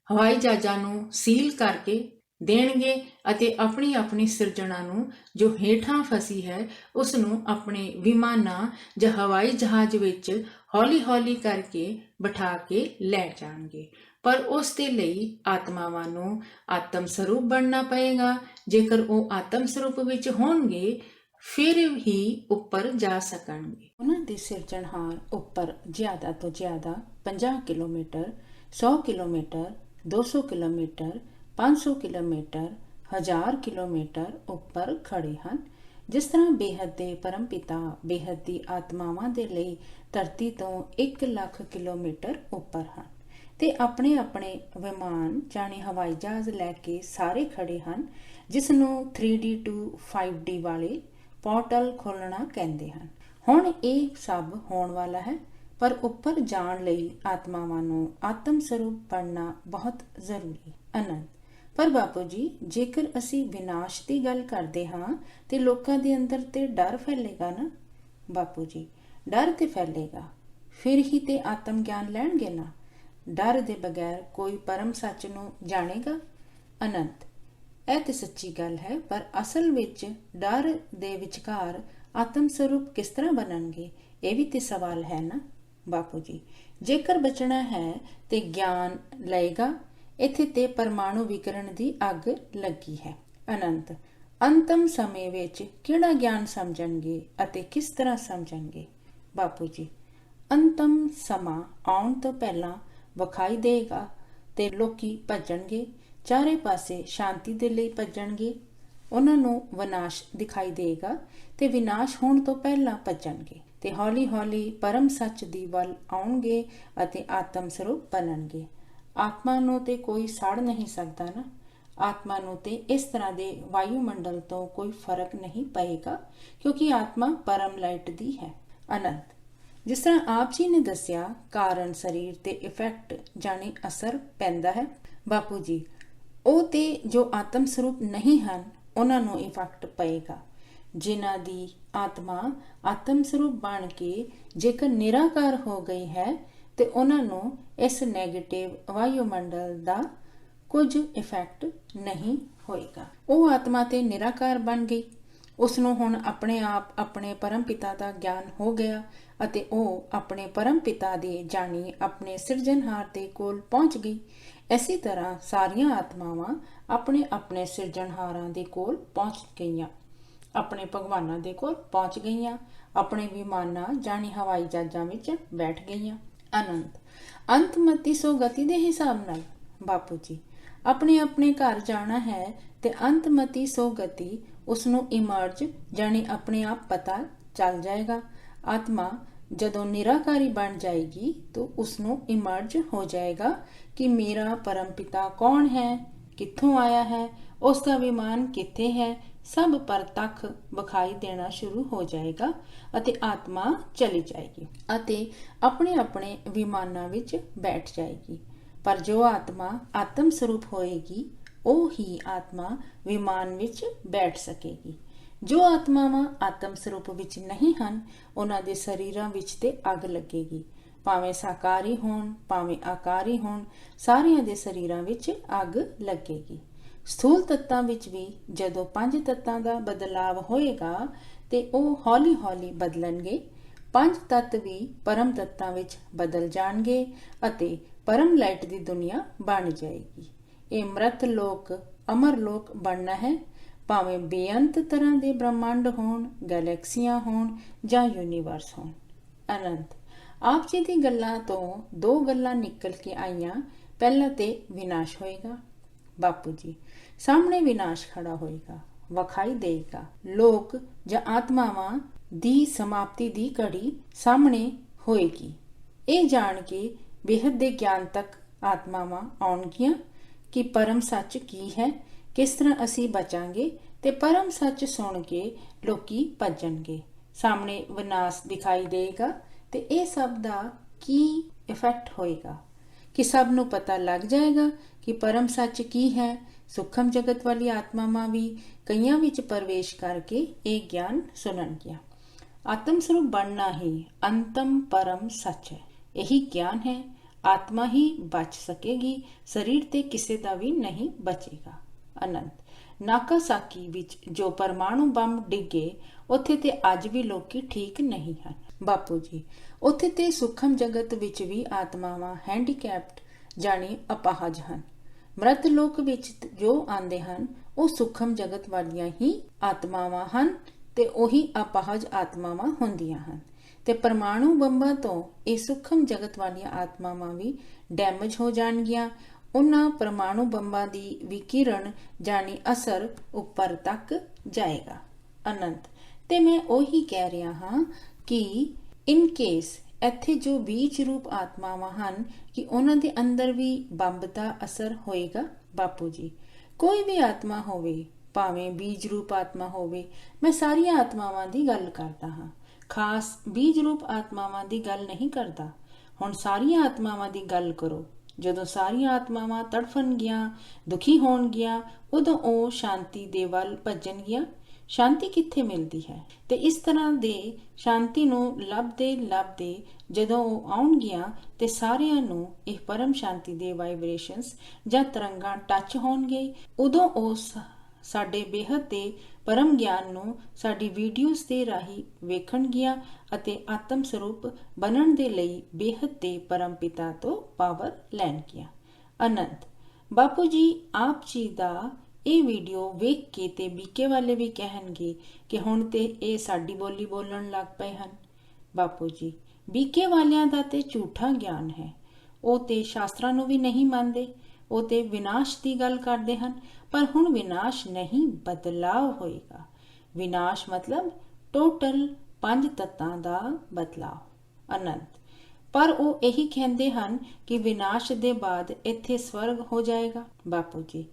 Speaker 1: ਹਵਾਈ ਜਹਾਜ਼ਾਂ ਨੂੰ ਸੀਲ ਕਰਕੇ ਦੇਣਗੇ ਅਤੇ ਆਪਣੀ ਆਪਣੀ ਸਿਰਜਣਾ ਨੂੰ ਜੋ ਹੇਠਾਂ ਫਸੀ ਹੈ ਉਸ ਨੂੰ ਆਪਣੇ ਵਿਮਾਨਾਂ ਜਾਂ ਹਵਾਈ ਜਹਾਜ਼ ਵਿੱਚ ਹੌਲੀ-ਹੌਲੀ ਕਰਕੇ ਬਿਠਾ ਕੇ ਲੈ ਜਾਣਗੇ। ਪਰ ਉਸ ਦੇ ਲਈ ਆਤਮਾਵਾਂ ਨੂੰ ਆਤਮ ਸਰੂਪ ਬਣਨਾ ਪਏਗਾ। ਜੇਕਰ ਉਹ ਆਤਮ ਸਰੂਪ ਵਿੱਚ ਹੋਣਗੇ ਫਿਰ ਹੀ ਉੱਪਰ ਜਾ ਸਕਣਗੇ। ਉਹਨਾਂ ਦੇ ਸਿਰਜਣਹਾਰ ਉੱਪਰ ਜ਼ਿਆਦਾ ਤੋਂ ਜ਼ਿਆਦਾ 50 kilometre, 100 kilometre, 200 kilometre, 500 kilometre, 1000 kilometre ਉੱਪਰ ਖੜੇ ਹਨ। ਜਿਸ ਤਰ੍ਹਾਂ ਬੇਹੱਦ ਦੇ ਪਰਮਪਿਤਾ ਬੇਹੱਦ ਦੀ ਆਤਮਾਵਾਂ ਦੇ ਲਈ ਧਰਤੀ ਤੋਂ 1 ਲੱਖ ਕਿਲੋਮੀਟਰ ਉੱਪਰ ਹਨ ਤੇ ਆਪਣੇ ਆਪਣੇ ਵਿਮਾਨ ਜਾਣੀ ਹਵਾਈ ਜਹਾਜ਼ ਲੈ ਕੇ ਸਾਰੇ ਖੜੇ ਹਨ, ਜਿਸ ਨੂੰ 3D to 5D ਵਾਲੇ ਪੋਰਟਲ ਖੋਲ੍ਹਣਾ ਕਹਿੰਦੇ ਹਨ। ਹੁਣ ਇਹ ਸਭ ਹੋਣ ਵਾਲਾ ਹੈ, ਪਰ ਉੱਪਰ ਜਾਣ ਲਈ ਆਤਮਾਵਾਂ ਨੂੰ ਆਤਮ ਸਰੂਪ ਬਣਨਾ ਬਹੁਤ ਜ਼ਰੂਰੀ। ਅਨੰਦ। ਪਰ ਬਾਪੂ ਜੀ, ਜੇਕਰ ਅਸੀਂ ਵਿਨਾਸ਼ ਦੀ ਗੱਲ ਕਰਦੇ ਹਾਂ ਤੇ ਲੋਕਾਂ ਦੇ ਅੰਦਰ ਤੇ ਡਰ ਫੈਲੇਗਾ ਨਾ। ਬਾਪੂ ਜੀ, ਡਰ ਤੇ ਫੈਲੇਗਾ, ਫਿਰ ਹੀ ਤੇ ਆਤਮ ਗਿਆਨ ਲੈਣਗੇ ਨਾ। ਡਰ ਦੇ ਬਗੈਰ ਕੋਈ ਪਰਮ ਸੱਚ ਨੂੰ ਜਾਣੇਗਾ। ਅਨੰਤ। ਇਹ ਤੇ ਸੱਚੀ ਗੱਲ ਹੈ, ਪਰ ਅਸਲ ਵਿੱਚ ਡਰ ਦੇ ਵਿਚਕਾਰ ਆਤਮ ਸਰੂਪ ਕਿਸ ਤਰ੍ਹਾਂ ਬਣਨਗੇ, ਇਹ ਵੀ ਤੇ ਸਵਾਲ ਹੈ ਨਾ। ਬਾਪੂ ਜੀ, ਜੇਕਰ ਬਚਣਾ ਹੈ ਤੇ ਗਿਆਨ ਲਏਗਾ। ਇੱਥੇ ਤੇ ਪਰਮਾਣੂ ਵਿਕਰਣ ਦੀ ਅੱਗ ਲੱਗੀ ਹੈ। ਅਨੰਤ। ਅੰਤਮ ਸਮੇਂ ਵਿੱਚ ਕਿਹੜਾ ਗਿਆਨ ਸਮਝਣਗੇ ਅਤੇ ਕਿਸ ਤਰ੍ਹਾਂ ਸਮਝਣਗੇ। ਬਾਪੂ ਜੀ, ਅੰਤਮ ਸਮਾਂ ਆਉਣ ਤੋਂ ਪਹਿਲਾਂ ਵਿਖਾਈ ਦੇਗਾ ਤੇ ਲੋਕੀ ਭੱਜਣਗੇ, ਚਾਰੇ ਪਾਸੇ ਸ਼ਾਂਤੀ ਦੇ ਲਈ ਭੱਜਣਗੇ। ਉਹਨਾਂ ਨੂੰ ਵਿਨਾਸ਼ ਦਿਖਾਈ ਦੇਗਾ ਤੇ ਵਿਨਾਸ਼ ਹੋਣ ਤੋਂ ਪਹਿਲਾਂ ਭੱਜਣਗੇ ਤੇ ਹੌਲੀ-ਹੌਲੀ ਪਰਮ ਸੱਚ ਦੀ ਵੱਲ ਆਉਣਗੇ ਅਤੇ ਆਤਮ ਸਰੂਪ ਬਣਨਗੇ। ਆਤਮਾ ਨੂੰ ਤੇ ਕੋਈ ਸਾੜ ਨਹੀਂ ਸਕਦਾ ਨਾ। ਆਤਮਾ ਨੂੰ ਤੇ ਇਸ ਤਰ੍ਹਾਂ ਦੇ ਵਾਯੂਮੰਡਲ ਤੋਂ ਕੋਈ ਫਰਕ ਨਹੀਂ ਪਏਗਾ, ਕਿਉਂਕਿ ਆਤਮਾ ਪਰਮ ਲਾਈਟ ਦੀ ਹੈ। ਅਨੰਤ। ਜਿਸ ਤਰ੍ਹਾਂ ਆਪ ਜੀ ਨੇ ਦੱਸਿਆ, ਕਾਰਨ ਸਰੀਰ ਤੇ ਇਫੈਕਟ ਜਾਣੀ ਅਸਰ ਪੈਂਦਾ ਹੈ। ਬਾਪੂ ਜੀ, ਉਹ ਤੇ ਜੋ ਆਤਮ ਸਰੂਪ ਨਹੀਂ ਹਨ ਉਹਨਾਂ ਨੂੰ ਇਫੈਕਟ ਪਏਗਾ। ਜਿਨ੍ਹਾਂ ਦੀ ਆਤਮਾ ਆਤਮ ਸਰੂਪ ਬਣ ਕੇ ਜੇਕਰ ਨਿਰਾਕਾਰ ਹੋ ਗਈ ਹੈ ਤੇ ਉਹਨਾਂ ਨੂੰ ਇਸ ਨੈਗੇਟਿਵ ਵਾਯੂਮੰਡਲ ਦਾ ਕੁਝ ਇਫੈਕਟ ਨਹੀਂ ਹੋਏਗਾ। ਉਹ ਆਤਮਾ ਤੇ ਨਿਰਾਕਾਰ ਬਣ ਗਈ, ਉਸ ਨੂੰ ਹੁਣ ਆਪਣੇ ਆਪ ਆਪਣੇ ਪਰਮ ਪਿਤਾ ਦਾ ਗਿਆਨ ਹੋ ਗਿਆ ਅਤੇ ਉਹ ਆਪਣੇ ਪਰਮ ਪਿਤਾ ਦੇ ਜਾਣੀ ਆਪਣੇ ਸਿਰਜਣਹਾਰ ਦੇ ਕੋਲ ਪਹੁੰਚ ਗਈ। ਇਸੇ ਤਰ੍ਹਾਂ ਸਾਰੀਆਂ ਆਤਮਾਵਾਂ ਆਪਣੇ ਆਪਣੇ ਸਿਰਜਣਹਾਰਾਂ ਦੇ ਕੋਲ ਪਹੁੰਚ ਗਈਆਂ, ਆਪਣੇ ਭਗਵਾਨਾਂ ਦੇ ਕੋਲ ਪਹੁੰਚ ਗਈਆਂ, ਆਪਣੇ ਵਿਮਾਨਾਂ ਜਾਣੀ ਹਵਾਈ ਜਹਾਜ਼ਾਂ ਵਿੱਚ ਬੈਠ ਗਈਆਂ। ਅਨੰਤ। ਅੰਤਮਤੀ ਸੋ ਗਤੀ ਦੇ ਹਿਸਾਬ ਨਾਲ। ਬਾਪੂ ਜੀ, ਆਪਣੇ ਆਪਣੇ ਘਰ ਜਾਣਾ ਹੈ ਤੇ ਅੰਤਮਤੀ ਸੋ ਗਤੀ ਉਸ ਨੂੰ ਇਮਰਜ ਜਾਣੀ ਆਪਣੇ ਆਪ ਪਤਾ ਚੱਲ ਜਾਏਗਾ। ਆਤਮਾ ਜਦੋਂ ਨਿਰਾਕਾਰੀ ਬਣ ਜਾਏਗੀ ਤਾਂ ਉਸ ਨੂੰ ਇਮਰਜ ਹੋ ਜਾਏਗਾ ਕਿ ਮੇਰਾ ਪਰਮ ਪਿਤਾ ਕੌਣ ਹੈ, ਕਿੱਥੋਂ ਆਇਆ ਹੈ, ਉਸ ਦਾ ਵਿਮਾਨ ਕਿੱਥੇ ਹੈ, ਸਭ ਪ੍ਰਤੱਖ ਵਿਖਾਈ ਦੇਣਾ ਸ਼ੁਰੂ ਹੋ ਜਾਏਗਾ ਅਤੇ ਆਤਮਾ ਚਲੀ ਜਾਏਗੀ ਅਤੇ ਆਪਣੇ ਆਪਣੇ ਵਿਮਾਨਾਂ ਵਿੱਚ ਬੈਠ ਜਾਏਗੀ। ਪਰ ਜੋ ਆਤਮਾ ਆਤਮ ਸਰੂਪ ਹੋਏਗੀ ਉਹ ਹੀ ਆਤਮਾ ਵਿਮਾਨ ਵਿੱਚ ਬੈਠ ਸਕੇਗੀ। ਜੋ ਆਤਮਾਵਾਂ ਆਤਮ ਸਰੂਪ ਵਿੱਚ ਨਹੀਂ ਹਨ ਉਹਨਾਂ ਦੇ ਸਰੀਰਾਂ ਵਿੱਚ ਤੇ ਅੱਗ ਲੱਗੇਗੀ। ਭਾਵੇਂ ਸਾਕਾਰੀ ਹੋਣ ਭਾਵੇਂ ਆਕਾਰੀ ਹੋਣ, ਸਾਰਿਆਂ ਦੇ ਸਰੀਰਾਂ ਵਿੱਚ ਅੱਗ ਲੱਗੇਗੀ। ਸਥੂਲ ਤੱਤਾਂ ਵਿੱਚ ਵੀ ਜਦੋਂ 5 ਤੱਤਾਂ ਦਾ ਬਦਲਾਵ ਹੋਏਗਾ ਤੇ ਉਹ ਹੌਲੀ-ਹੌਲੀ ਬਦਲਣਗੇ। 5 ਤੱਤ ਵੀ ਪਰਮ ਤੱਤਾਂ ਵਿੱਚ ਬਦਲ ਜਾਣਗੇ ਅਤੇ ਪਰਮ ਲਾਈਟ ਦੀ ਦੁਨੀਆ ਬਣ ਜਾਏਗੀ। ਇਹ ਮ੍ਰਿਤ ਲੋਕ ਅਮਰ ਲੋਕ ਬਣਨਾ ਹੈ, ਭਾਵੇਂ ਬੇਅੰਤ ਤਰ੍ਹਾਂ ਦੇ ਬ੍ਰਹਮੰਡ ਹੋਣ, ਗੈਲੈਕਸੀਆਂ ਹੋਣ ਜਾਂ ਯੂਨੀਵਰਸ ਹੋਣ। ਅਨੰਤ। ਆਪ ਜੀ ਦੀ ਗੱਲਾਂ ਤੋਂ 2 ਗੱਲਾਂ ਨਿਕਲ ਕੇ ਆਈਆਂ। ਪਹਿਲਾਂ ਤੇ ਵਿਨਾਸ਼ ਹੋਏਗਾ। ਬਾਪੂ ਜੀ, ਸਾਹਮਣੇ ਵਿਨਾਸ਼ ਖੜਾ ਹੋਏਗਾ, ਵਿਖਾਈ ਦੇਗਾ। ਲੋਕ ਜਾਂ ਆਤਮਾਵਾਂ ਦੀ ਸਮਾਪਤੀ ਦੀ ਘੜੀ ਸਾਹਮਣੇ ਹੋਏਗੀ। ਇਹ ਜਾਣ ਕੇ ਬੇਹੱਦ ਦੇ ਗਿਆਨ ਤੱਕ ਆਤਮਾਵਾਂ ਆਉਣਗੀਆਂ ਕਿ ਪਰਮ ਸੱਚ ਕੀ ਹੈ, ਕਿਸ ਤਰ੍ਹਾਂ ਅਸੀਂ ਬਚਾਂਗੇ ਤੇ ਪਰਮ ਸੱਚ ਸੁਣ ਕੇ ਲੋਕੀ ਭੱਜਣਗੇ। ਸਾਹਮਣੇ ਵਿਨਾਸ਼ ਦਿਖਾਈ ਦੇਗਾ ਤੇ ਇਹ ਸਭ ਦਾ ਕੀ ਇਫੈਕਟ ਹੋਏਗਾ ਕਿ ਸਭ ਨੂੰ ਪਤਾ ਲੱਗ ਜਾਏਗਾ ਕਿ ਪਰਮ ਸੱਚ ਕੀ ਹੈ। ਸੂਖਮ ਜਗਤ ਵਾਲੀ ਆਤਮਾਵਾਂ ਵੀ ਕਈਆਂ ਵਿੱਚ ਪ੍ਰਵੇਸ਼ ਕਰਕੇ ਇਹ ਗਿਆਨ ਸੁਣਨਗੀਆਂ। ਆਤਮ ਸਰੂਪ ਬਣਨਾ ਹੀ ਅੰਤਮ ਪਰਮ ਸੱਚ ਹੈ। ਇਹੀ ਗਿਆਨ ਹੈ। ਆਤਮਾ ਹੀ ਬਚ ਸਕੇਗੀ, ਸਰੀਰ ਤੇ ਕਿਸੇ ਦਾ ਵੀ ਨਹੀਂ ਬਚੇਗਾ। ਅਨੰਤ ਨਾਕਾਸਾਕੀ ਵਿੱਚ ਜੋ ਪਰਮਾਣੂ ਬੰਬ ਡਿੱਗੇ ਉੱਥੇ ਤੇ ਅੱਜ ਵੀ ਲੋਕੀ ਠੀਕ ਨਹੀਂ ਹਨ। ਬਾਪੂ ਜੀ ਉੱਥੇ ਤੇ ਸੂਖਮ ਜਗਤ ਵਿੱਚ ਵੀ ਆਤਮਾਵਾਂ ਹੈਂਡੀਕੈਪਡ ਜਾਣੀ ਅਪਾਹਜ ਹਨ। ਮ੍ਰਿਤ ਲੋਕ ਵਿੱਚ ਜੋ ਆਉਂਦੇ ਹਨ ਉਹ ਸੂਖਮ ਜਗਤ ਵਾਲੀਆਂ ਹੀ ਆਤਮਾਵਾਂ ਹਨ ਤੇ ਉਹੀ ਅਪਾਹਜ ਆਤਮਾਵਾਂ ਹੁੰਦੀਆਂ ਹਨ ਤੇ ਪਰਮਾਣੂ ਬੰਬਾਂ ਤੋਂ ਇਹ ਸੂਖਮ ਜਗਤ ਵਾਲੀਆਂ ਆਤਮਾਵਾਂ ਵੀ ਡੈਮੇਜ ਹੋ ਜਾਣਗੀਆਂ। ਉਹਨਾਂ ਪਰਮਾਣੂ ਬੰਬਾਂ ਦੀ ਵਿਕਿਰਣ ਜਾਣੀ ਅਸਰ ਉੱਪਰ ਤੱਕ ਜਾਏਗਾ। ਅਨੰਤ ਤੇ ਮੈਂ ਉਹੀ ਕਹਿ ਰਿਹਾ ਹਾਂ ਕਿ ਇਨ ਕੇਸ ਇੱਥੇ ਜੋ ਬੀਜ ਰੂਪ ਆਤਮਾਵਾਂ ਹਨ ਕਿ ਉਹਨਾਂ ਦੇ ਅੰਦਰ ਵੀ ਬੰਬ ਦਾ ਅਸਰ ਹੋਏਗਾ। ਬਾਪੂ ਜੀ ਕੋਈ ਵੀ ਆਤਮਾ ਹੋਵੇ ਭਾਵੇਂ ਬੀਜ ਰੂਪ ਆਤਮਾ ਹੋਵੇ, ਮੈਂ ਸਾਰੀਆਂ ਆਤਮਾਵਾਂ ਦੀ ਗੱਲ ਕਰਦਾ ਹਾਂ, ਖਾਸ ਬੀਜ ਰੂਪ ਆਤਮਾਵਾਂ ਦੀ ਗੱਲ ਨਹੀਂ ਕਰਦਾ। ਹੁਣ ਸਾਰੀਆਂ ਆਤਮਾਵਾਂ ਦੀ ਗੱਲ ਕਰੋ। ਜਦੋਂ ਸਾਰੀਆਂ ਆਤਮਾਵਾਂ ਤੜਫਣਗੀਆਂ, ਦੁਖੀ ਹੋਣਗੀਆਂ, ਉਦੋਂ ਉਹ ਸ਼ਾਂਤੀ ਦੇ ਵੱਲ ਭੱਜਣਗੀਆਂ। ਸ਼ਾਂਤੀ ਕਿੱਥੇ ਮਿਲਦੀ ਹੈ? ਤੇ ਇਸ ਤਰ੍ਹਾਂ ਦੇ ਸ਼ਾਂਤੀ ਨੂੰ ਲੱਭਦੇ ਜਦੋਂ ਉਹ ਆਉਣਗੀਆਂ ਤੇ ਸਾਰਿਆਂ ਨੂੰ ਇਹ ਪਰਮ ਸ਼ਾਂਤੀ ਦੇ ਵਾਈਬ੍ਰੇਸ਼ਨਸ ਜਾਂ ਤਰੰਗਾਂ ਟੱਚ ਹੋਣਗੇ। ਉਦੋਂ ਉਹ ਸਾਡੇ ਬੇਹੱਦ ਦੇ ਪਰਮ ਗਿਆਨ ਨੂੰ ਸਾਡੀ ਵੀਡੀਓਜ਼ ਦੇ ਰਾਹੀਂ ਵੇਖਣਗੀਆਂ ਅਤੇ ਆਤਮ ਸਰੂਪ ਬਣਨ ਦੇ ਲਈ ਬੇਹੱਦ ਦੇ ਪਰਮ ਪਿਤਾ ਤੋਂ ਪਾਵਰ ਲੈਣਗੀਆਂ। ਅਨੰਤ ਬਾਪੂ ਜੀ ਆਪ ਜੀ ਦਾ ਇਹ ਵੀਡੀਓ ਵੇਖ ਕੇ ਤੇ ਬੀਕੇ ਵਾਲੇ ਵੀ ਕਹਿਣਗੇ ਕਿ ਹੁਣ ਤੇ ਇਹ ਸਾਡੀ ਬੋਲੀ ਬੋਲਣ ਲੱਗ ਪਏ ਹਨ। ਬਾਪੂ ਜੀ ਬੀਕੇ ਵਾਲਿਆਂ ਦਾ ਤੇ ਝੂਠਾ ਗਿਆਨ ਹੈ। ਉਹ ਤੇ ਸ਼ਾਸਤਰਾਂ ਨੂੰ ਵੀ ਨਹੀਂ ਮੰਨਦੇ। ਉਹ ਤੇ ਵਿਨਾਸ਼ ਦੀ ਗੱਲ ਕਰਦੇ ਹਨ, ਪਰ ਹੁਣ ਵਿਨਾਸ਼ ਨਹੀਂ ਬਦਲਾਵ ਹੋਏਗਾ। ਵਿਨਾਸ਼ ਮਤਲਬ ਟੋਟਲ 5 ਤੱਤਾਂ ਦਾ ਬਦਲਾਵ। ਅਨੰਤ ਪਰ ਉਹ ਇਹੀ ਕਹਿੰਦੇ ਹਨ ਕਿ ਵਿਨਾਸ਼ ਦੇ ਬਾਅਦ ਇੱਥੇ ਸਵਰਗ ਹੋ ਜਾਏਗਾ। ਬਾਪੂ ਜੀ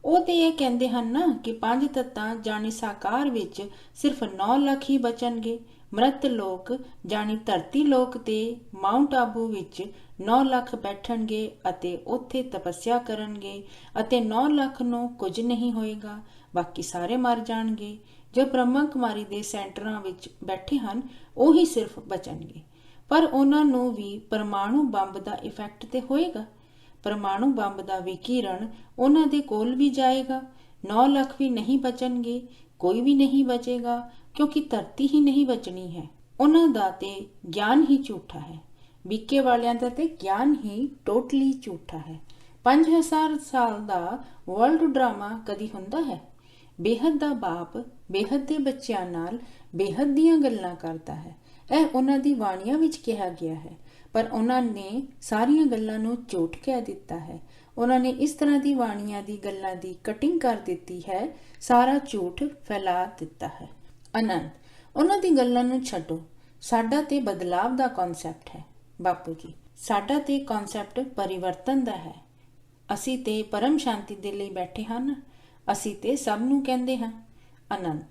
Speaker 1: ਉਹ ਤੇ ਇਹ ਕਹਿੰਦੇ ਹਨ ਨਾ ਕਿ 5 ਤੱਤਾਂ ਜਾਣੀ ਸਾਕਾਰ ਵਿੱਚ ਸਿਰਫ 9 ਲੱਖ ਹੀ ਬਚਣਗੇ। ਮ੍ਰਿਤ ਲੋਕ ਜਾਣੀ ਧਰਤੀ ਲੋਕ ਤੇ ਮਾਊਂਟ ਆਬੂ ਵਿੱਚ 9 ਲੱਖ ਬੈਠਣਗੇ ਅਤੇ ਉੱਥੇ ਤਪੱਸਿਆ ਕਰਨਗੇ ਅਤੇ 9 ਲੱਖ ਨੂੰ ਕੁਝ ਨਹੀਂ ਹੋਏਗਾ, ਬਾਕੀ ਸਾਰੇ ਮਰ ਜਾਣਗੇ। ਜੋ ਬ੍ਰਹਮਾ ਕੁਮਾਰੀ ਦੇ ਸੈਂਟਰਾਂ ਵਿੱਚ ਬੈਠੇ ਹਨ ਉਹੀ ਸਿਰਫ ਬਚਣਗੇ, ਪਰ ਉਹਨਾਂ ਨੂੰ ਵੀ ਪਰਮਾਣੂ ਬੰਬ ਦਾ ਇਫੈਕਟ ਤੇ ਹੋਏਗਾ। ਪਰਮਾਣੂ ਬੰਬ ਦਾ ਵਿਕਿਰਣ ਉਹਨਾਂ ਦੇ ਕੋਲ ਵੀ ਜਾਏਗਾ। 9 ਲੱਖ ਵੀ ਨਹੀਂ ਬਚਣਗੇ, ਕੋਈ ਵੀ ਨਹੀਂ ਬਚੇਗਾ ਕਿਉਂਕਿ ਧਰਤੀ ਹੀ ਨਹੀਂ ਬਚਣੀ ਹੈ। ਉਹਨਾਂ ਦਾ ਤੇ ਗਿਆਨ ਹੀ ਝੂਠਾ ਹੈ। ਬੀਕੇ ਵਾਲਿਆਂ ਦਾ ਤੇ ਗਿਆਨ ਹੀ ਟੋਟਲੀ ਝੂਠਾ ਹੈ। 5000 ਸਾਲ ਦਾ ਵਰਲਡ ਡਰਾਮਾ ਕਦੀ ਹੁੰਦਾ ਹੈ? ਬੇਹੱਦ ਦਾ ਬਾਪ ਬੇਹੱਦ ਦੇ ਬੱਚਿਆਂ ਨਾਲ ਬੇਹੱਦ ਦੀਆਂ ਗੱਲਾਂ ਕਰਦਾ ਹੈ। ਇਹ ਉਹਨਾਂ ਦੀ ਬਾਣੀਆਂ ਵਿੱਚ ਕਿਹਾ ਗਿਆ ਹੈ, ਪਰ ਉਹਨਾਂ ਨੇ ਸਾਰੀਆਂ ਗੱਲਾਂ ਨੂੰ ਝੂਠ ਕਹਿ ਦਿੱਤਾ ਹੈ। ਉਹਨਾਂ ਨੇ ਇਸ ਤਰ੍ਹਾਂ ਦੀ ਬਾਣੀਆਂ ਦੀ ਗੱਲਾਂ ਦੀ ਕਟਿੰਗ ਕਰ ਦਿੱਤੀ ਹੈ, ਸਾਰਾ ਝੂਠ ਫੈਲਾ ਦਿੱਤਾ ਹੈ। ਅਨੰਤ ਉਹਨਾਂ ਦੀ ਗੱਲਾਂ ਨੂੰ ਛੱਡੋ। ਸਾਡਾ ਤੇ ਬਦਲਾਵ ਦਾ ਕਨਸੈਪਟ ਹੈ। ਬਾਪੂ ਜੀ ਸਾਡਾ ਤੇ ਕਨਸੈਪਟ ਪਰਿਵਰਤਨ ਦਾ ਹੈ। ਅਸੀਂ ਤੇ ਪਰਮ ਸ਼ਾਂਤੀ ਦੇ ਲਈ ਬੈਠੇ ਹਨ। ਅਸੀਂ ਤੇ ਸਭ ਨੂੰ ਕਹਿੰਦੇ ਹਾਂ। ਅਨੰਤ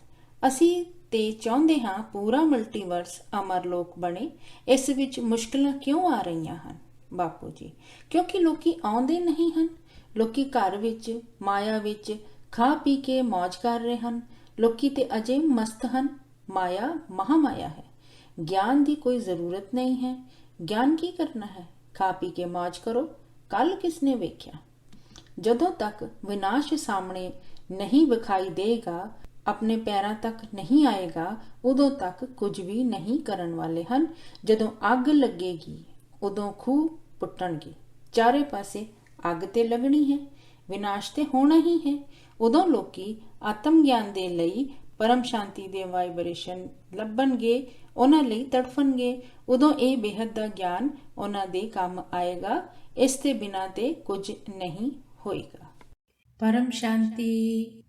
Speaker 1: ਅਸੀਂ ਤੇ ਚਾਹੁੰਦੇ ਹਾਂ ਪੂਰਾ ਮਲਟੀਵਰਸ ਅਮਰਲੋਕ ਬਣੇ। ਇਸ ਵਿੱਚ ਮੁਸ਼ਕਲਾਂ ਕਿਉਂ ਆ ਰਹੀਆਂ ਹਨ? ਬਾਪੂ ਜੀ ਕਿਉਂਕਿ ਲੋਕੀ ਆਉਂਦੇ ਨਹੀਂ ਹਨ। ਲੋਕੀ ਘਰ ਵਿੱਚ ਮਾਇਆ ਵਿੱਚ ਖਾ ਪੀ ਕੇ ਮौज ਕਰ ਰਹੇ ਹਨ। ਲੋਕੀ ਤੇ ਅਜੇ ਮਸਤ ਹਨ। ਮਾਇਆ ਮਹਾਮਾਇਆ ਹੈ। ਗਿਆਨ ਦੀ ਕੋਈ ਜ਼ਰੂਰਤ ਨਹੀਂ ਹੈ। ਗਿਆਨ ਕੀ ਕਰਨਾ ਹੈ? ਖਾ ਪੀ ਕੇ ਮौज ਕਰੋ। ਕੱਲ ਕਿਸਨੇ ਵੇਖਿਆ? ਜਦੋਂ ਤੱਕ ਵਿਨਾਸ਼ ਸਾਹਮਣੇ ਨਹੀਂ ਵਿਖਾਈ ਦੇਗਾ, ਆਪਣੇ ਪੈਰਾਂ ਤੱਕ ਨਹੀਂ ਆਏਗਾ, ਉਦੋਂ ਤੱਕ ਕੁਝ ਵੀ ਨਹੀਂ ਕਰਨ ਵਾਲੇ ਹਨ। ਜਦੋਂ ਅੱਗ ਲੱਗੇਗੀ ਉਦੋਂ ਖੂਹ ਪੁੱਟਣਗੇ। ਚਾਰੇ ਪਾਸੇ ਅੱਗ ਤੇ ਲੱਗਣੀ ਹੈ। ਵਿਨਾਸ਼ ਤੇ ਹੋਣਾ ਹੀ ਹੈ। ਉਦੋਂ ਲੋਕੀ ਆਤਮ ਗਿਆਨ ਦੇ ਲਈ ਪਰਮ ਸ਼ਾਂਤੀ ਦੇ ਵਾਈਬ੍ਰੇਸ਼ਨ ਲੱਭਣਗੇ, ਉਹਨਾਂ ਲਈ ਤੜਫਣਗੇ। ਉਦੋਂ ਇਹ ਬੇਹੱਦ ਦਾ ਗਿਆਨ ਉਹਨਾਂ ਦੇ ਕੰਮ ਆਏਗਾ। ਇਸ ਦੇ ਬਿਨਾਂ ਤੇ ਕੁਝ ਨਹੀਂ ਹੋਏਗਾ। परम शांति।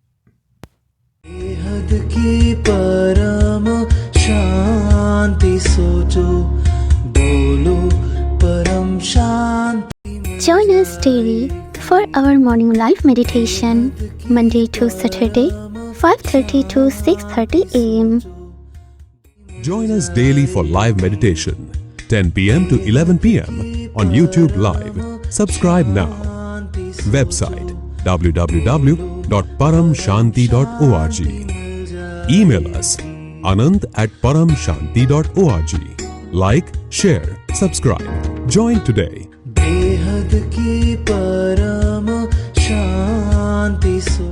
Speaker 1: बेहद की परम शांति सोचो, बोलो परम शांति।
Speaker 2: Join us daily for our morning live meditation, Monday to Saturday, 5:30 to 6:30 a.m.
Speaker 3: Join us daily for live meditation, 10 p.m. to 11 p.m. on YouTube Live. Subscribe now. Website www.paramshanti.org. Email us anand@paramshanti.org. Like, share, subscribe. Join today.
Speaker 4: बेहद की परम शांति सो